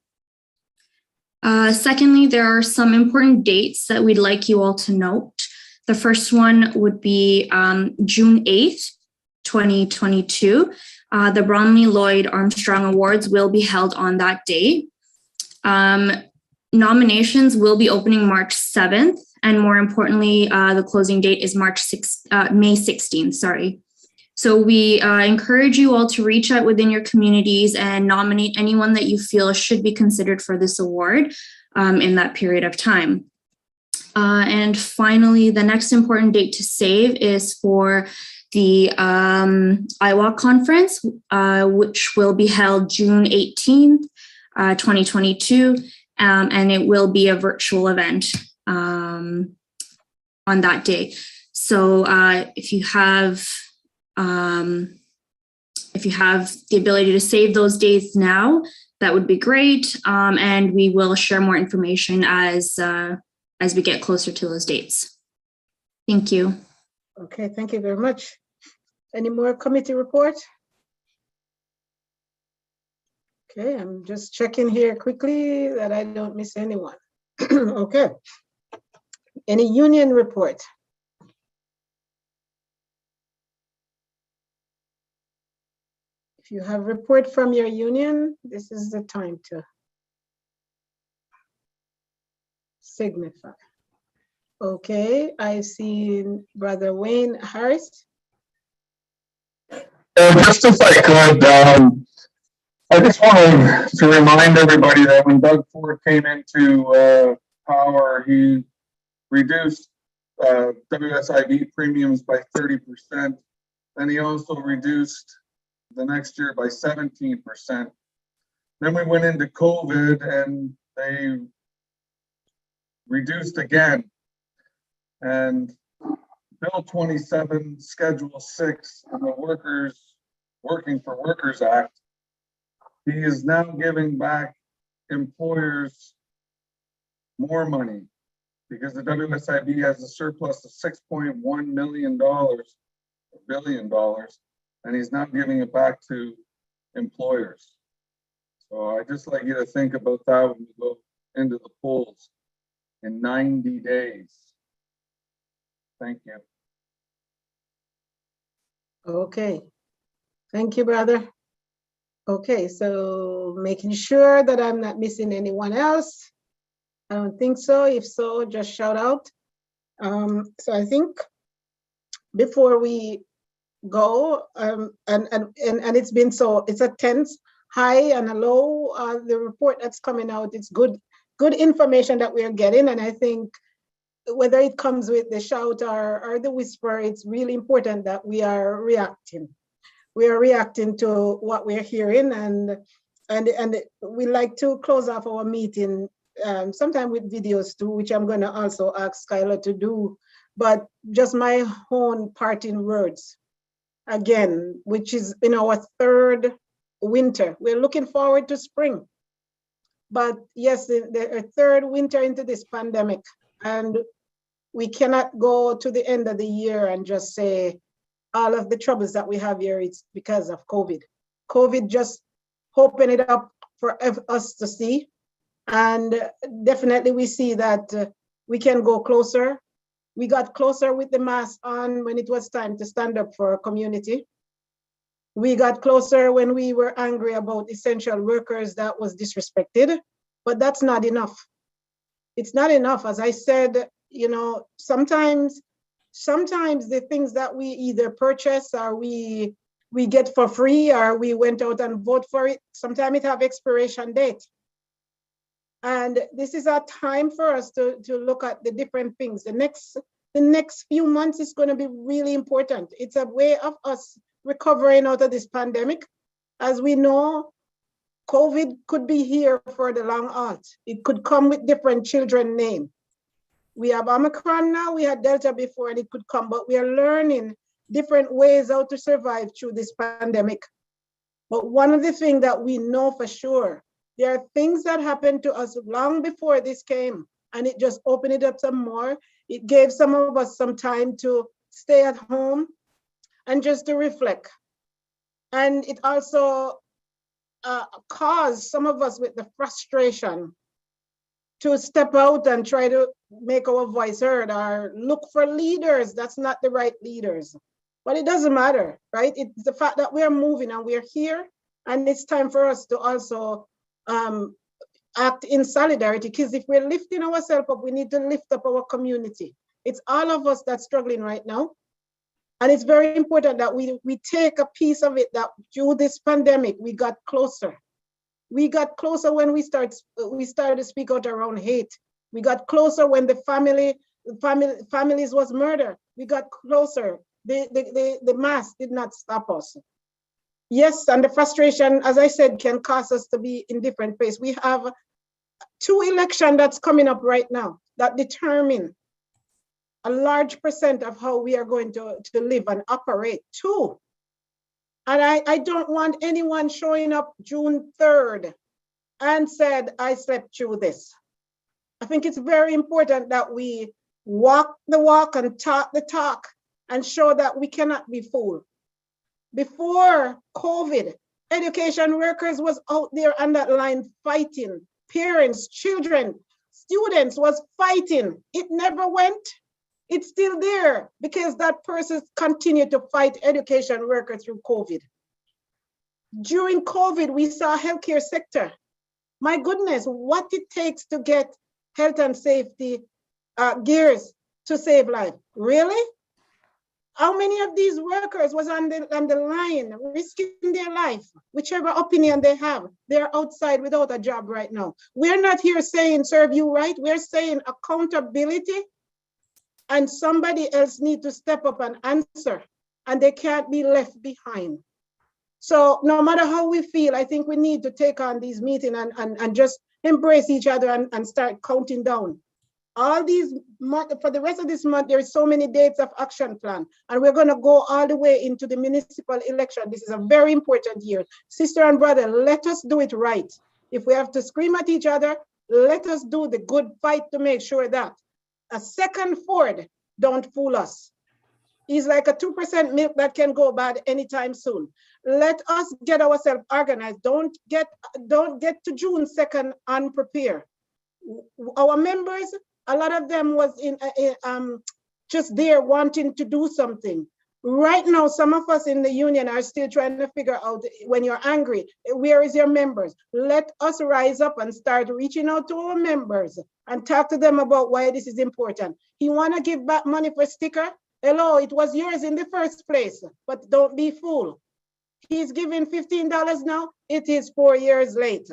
Secondly, there are some important dates that we'd like you all to note. The first one would be June 8th, 2022. The Bromley Lloyd Armstrong Awards will be held on that day. Nominations will be opening March 7th, and more importantly, the closing date is May 16th, sorry. So we encourage you all to reach out within your communities and nominate anyone that you feel should be considered for this award in that period of time. And finally, the next important date to save is for the IWOC conference, which will be held June 18th, 2022, and it will be a virtual event on that day. So if you have the ability to save those dates now, that would be great. And we will share more information as we get closer to those dates. Thank you. Okay, thank you very much. Any more committee reports? Okay, I'm just checking here quickly that I don't miss anyone. Okay. Any union report? If you have a report from your union, this is the time to signify. Okay, I see Brother Wayne Harris. Just if I could, I just wanted to remind everybody that when Doug Ford came into power, he reduced WSIB premiums by 30%. Then he also reduced the next year by 17%. Then we went into COVID and they reduced again. And Bill 27, Schedule 6 of the Working for Workers Act, he is now giving back employers more money because the WSIB has a surplus of $6.1 million, billion dollars, and he's now giving it back to employers. So I'd just like you to think about that when you go into the polls in 90 days. Thank you. Okay. Thank you, brother. Okay, so making sure that I'm not missing anyone else. I don't think so. If so, just shout out. So I think before we go, and it's been so, it's a tense high and a low, the report that's coming out, it's good information that we are getting. And I think whether it comes with the shout or the whisper, it's really important that we are reacting. We are reacting to what we're hearing, and we like to close off our meeting sometime with videos too, which I'm going to also ask Skylar to do, but just my own parting words again, which is in our third winter. We're looking forward to spring, but yes, the third winter into this pandemic, and we cannot go to the end of the year and just say all of the troubles that we have here, it's because of COVID. COVID just opened it up for us to see. And definitely we see that we can go closer. We got closer with the mask on when it was time to stand up for our community. We got closer when we were angry about essential workers that was disrespected, but that's not enough. It's not enough. As I said, you know, sometimes the things that we either purchase or we get for free or we went out and vote for it, sometimes it have expiration date. And this is a time for us to look at the different things. The next few months is going to be really important. It's a way of us recovering out of this pandemic. As we know, COVID could be here for the long haul. It could come with different children names. We have Omicron now, we had Delta before, and it could come, but we are learning different ways how to survive through this pandemic. But one of the things that we know for sure, there are things that happened to us long before this came, and it just opened it up some more. It gave some of us some time to stay at home and just to reflect. And it also caused some of us with the frustration to step out and try to make our voice heard or look for leaders that's not the right leaders. But it doesn't matter, right? It's the fact that we're moving and we're here, and it's time for us to also act in solidarity, because if we're lifting ourselves up, we need to lift up our community. It's all of us that's struggling right now. And it's very important that we take a piece of it, that through this pandemic, we got closer. We got closer when we started to speak out around hate. We got closer when the families was murder. We got closer. The mask did not stop us. Yes, and the frustration, as I said, can cause us to be in different places. We have 2 elections that's coming up right now that determine a large percent of how we are going to live and operate. 2. And I don't want anyone showing up June 3rd and said, I slept through this. I think it's very important that we walk the walk and talk the talk and show that we cannot be fooled. Before COVID, education workers was out there on that line fighting. Parents, children, students was fighting. It never went. It's still there because that person continued to fight education workers through COVID. During COVID, we saw healthcare sector. My goodness, what it takes to get health and safety gears to save life. Really? How many of these workers was on the line risking their life? Whichever opinion they have, they're outside without a job right now. We're not here saying serve you right. We're saying accountability, and somebody else needs to step up and answer, and they can't be left behind. So no matter how we feel, I think we need to take on these meetings and just embrace each other and start counting down. all these month, for the rest of this month, there is so many dates of action plan, and we're going to go all the way into the municipal election. This is a very important year. Sister and brother, let us do it right. If we have to scream at each other, let us do the good fight to make sure that a second Ford don't fool us. He's like a 2% milk that can go bad anytime soon. Let us get ourselves organized. Don't get to June 2nd unprepared. Our members, a lot of them was just there wanting to do something. Right now, some of us in the union are still trying to figure out, when you're angry, where is your members? Let us rise up and start reaching out to our members and talk to them about why this is important. You want to give back money for sticker? Hello, it was yours in the first place, but don't be fooled. He's giving $15 now. It is 4 years late.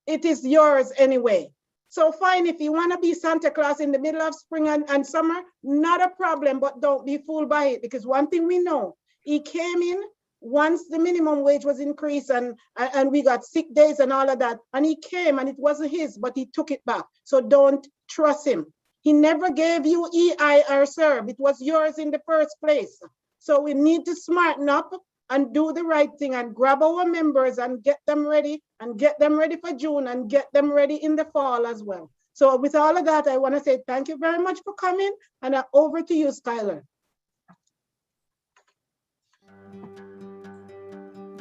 It is yours anyway. So fine, if you want to be Santa Claus in the middle of spring and summer, not a problem, but don't be fooled by it. Because one thing we know, he came in once the minimum wage was increased and we got sick days and all of that. And he came and it wasn't his, but he took it back. So don't trust him. He never gave you EI or CERB. It was yours in the first place. So we need to smarten up and do the right thing and grab our members and get them ready for June and get them ready in the fall as well. So with all of that, I want to say thank you very much for coming, and over to you, Skylar.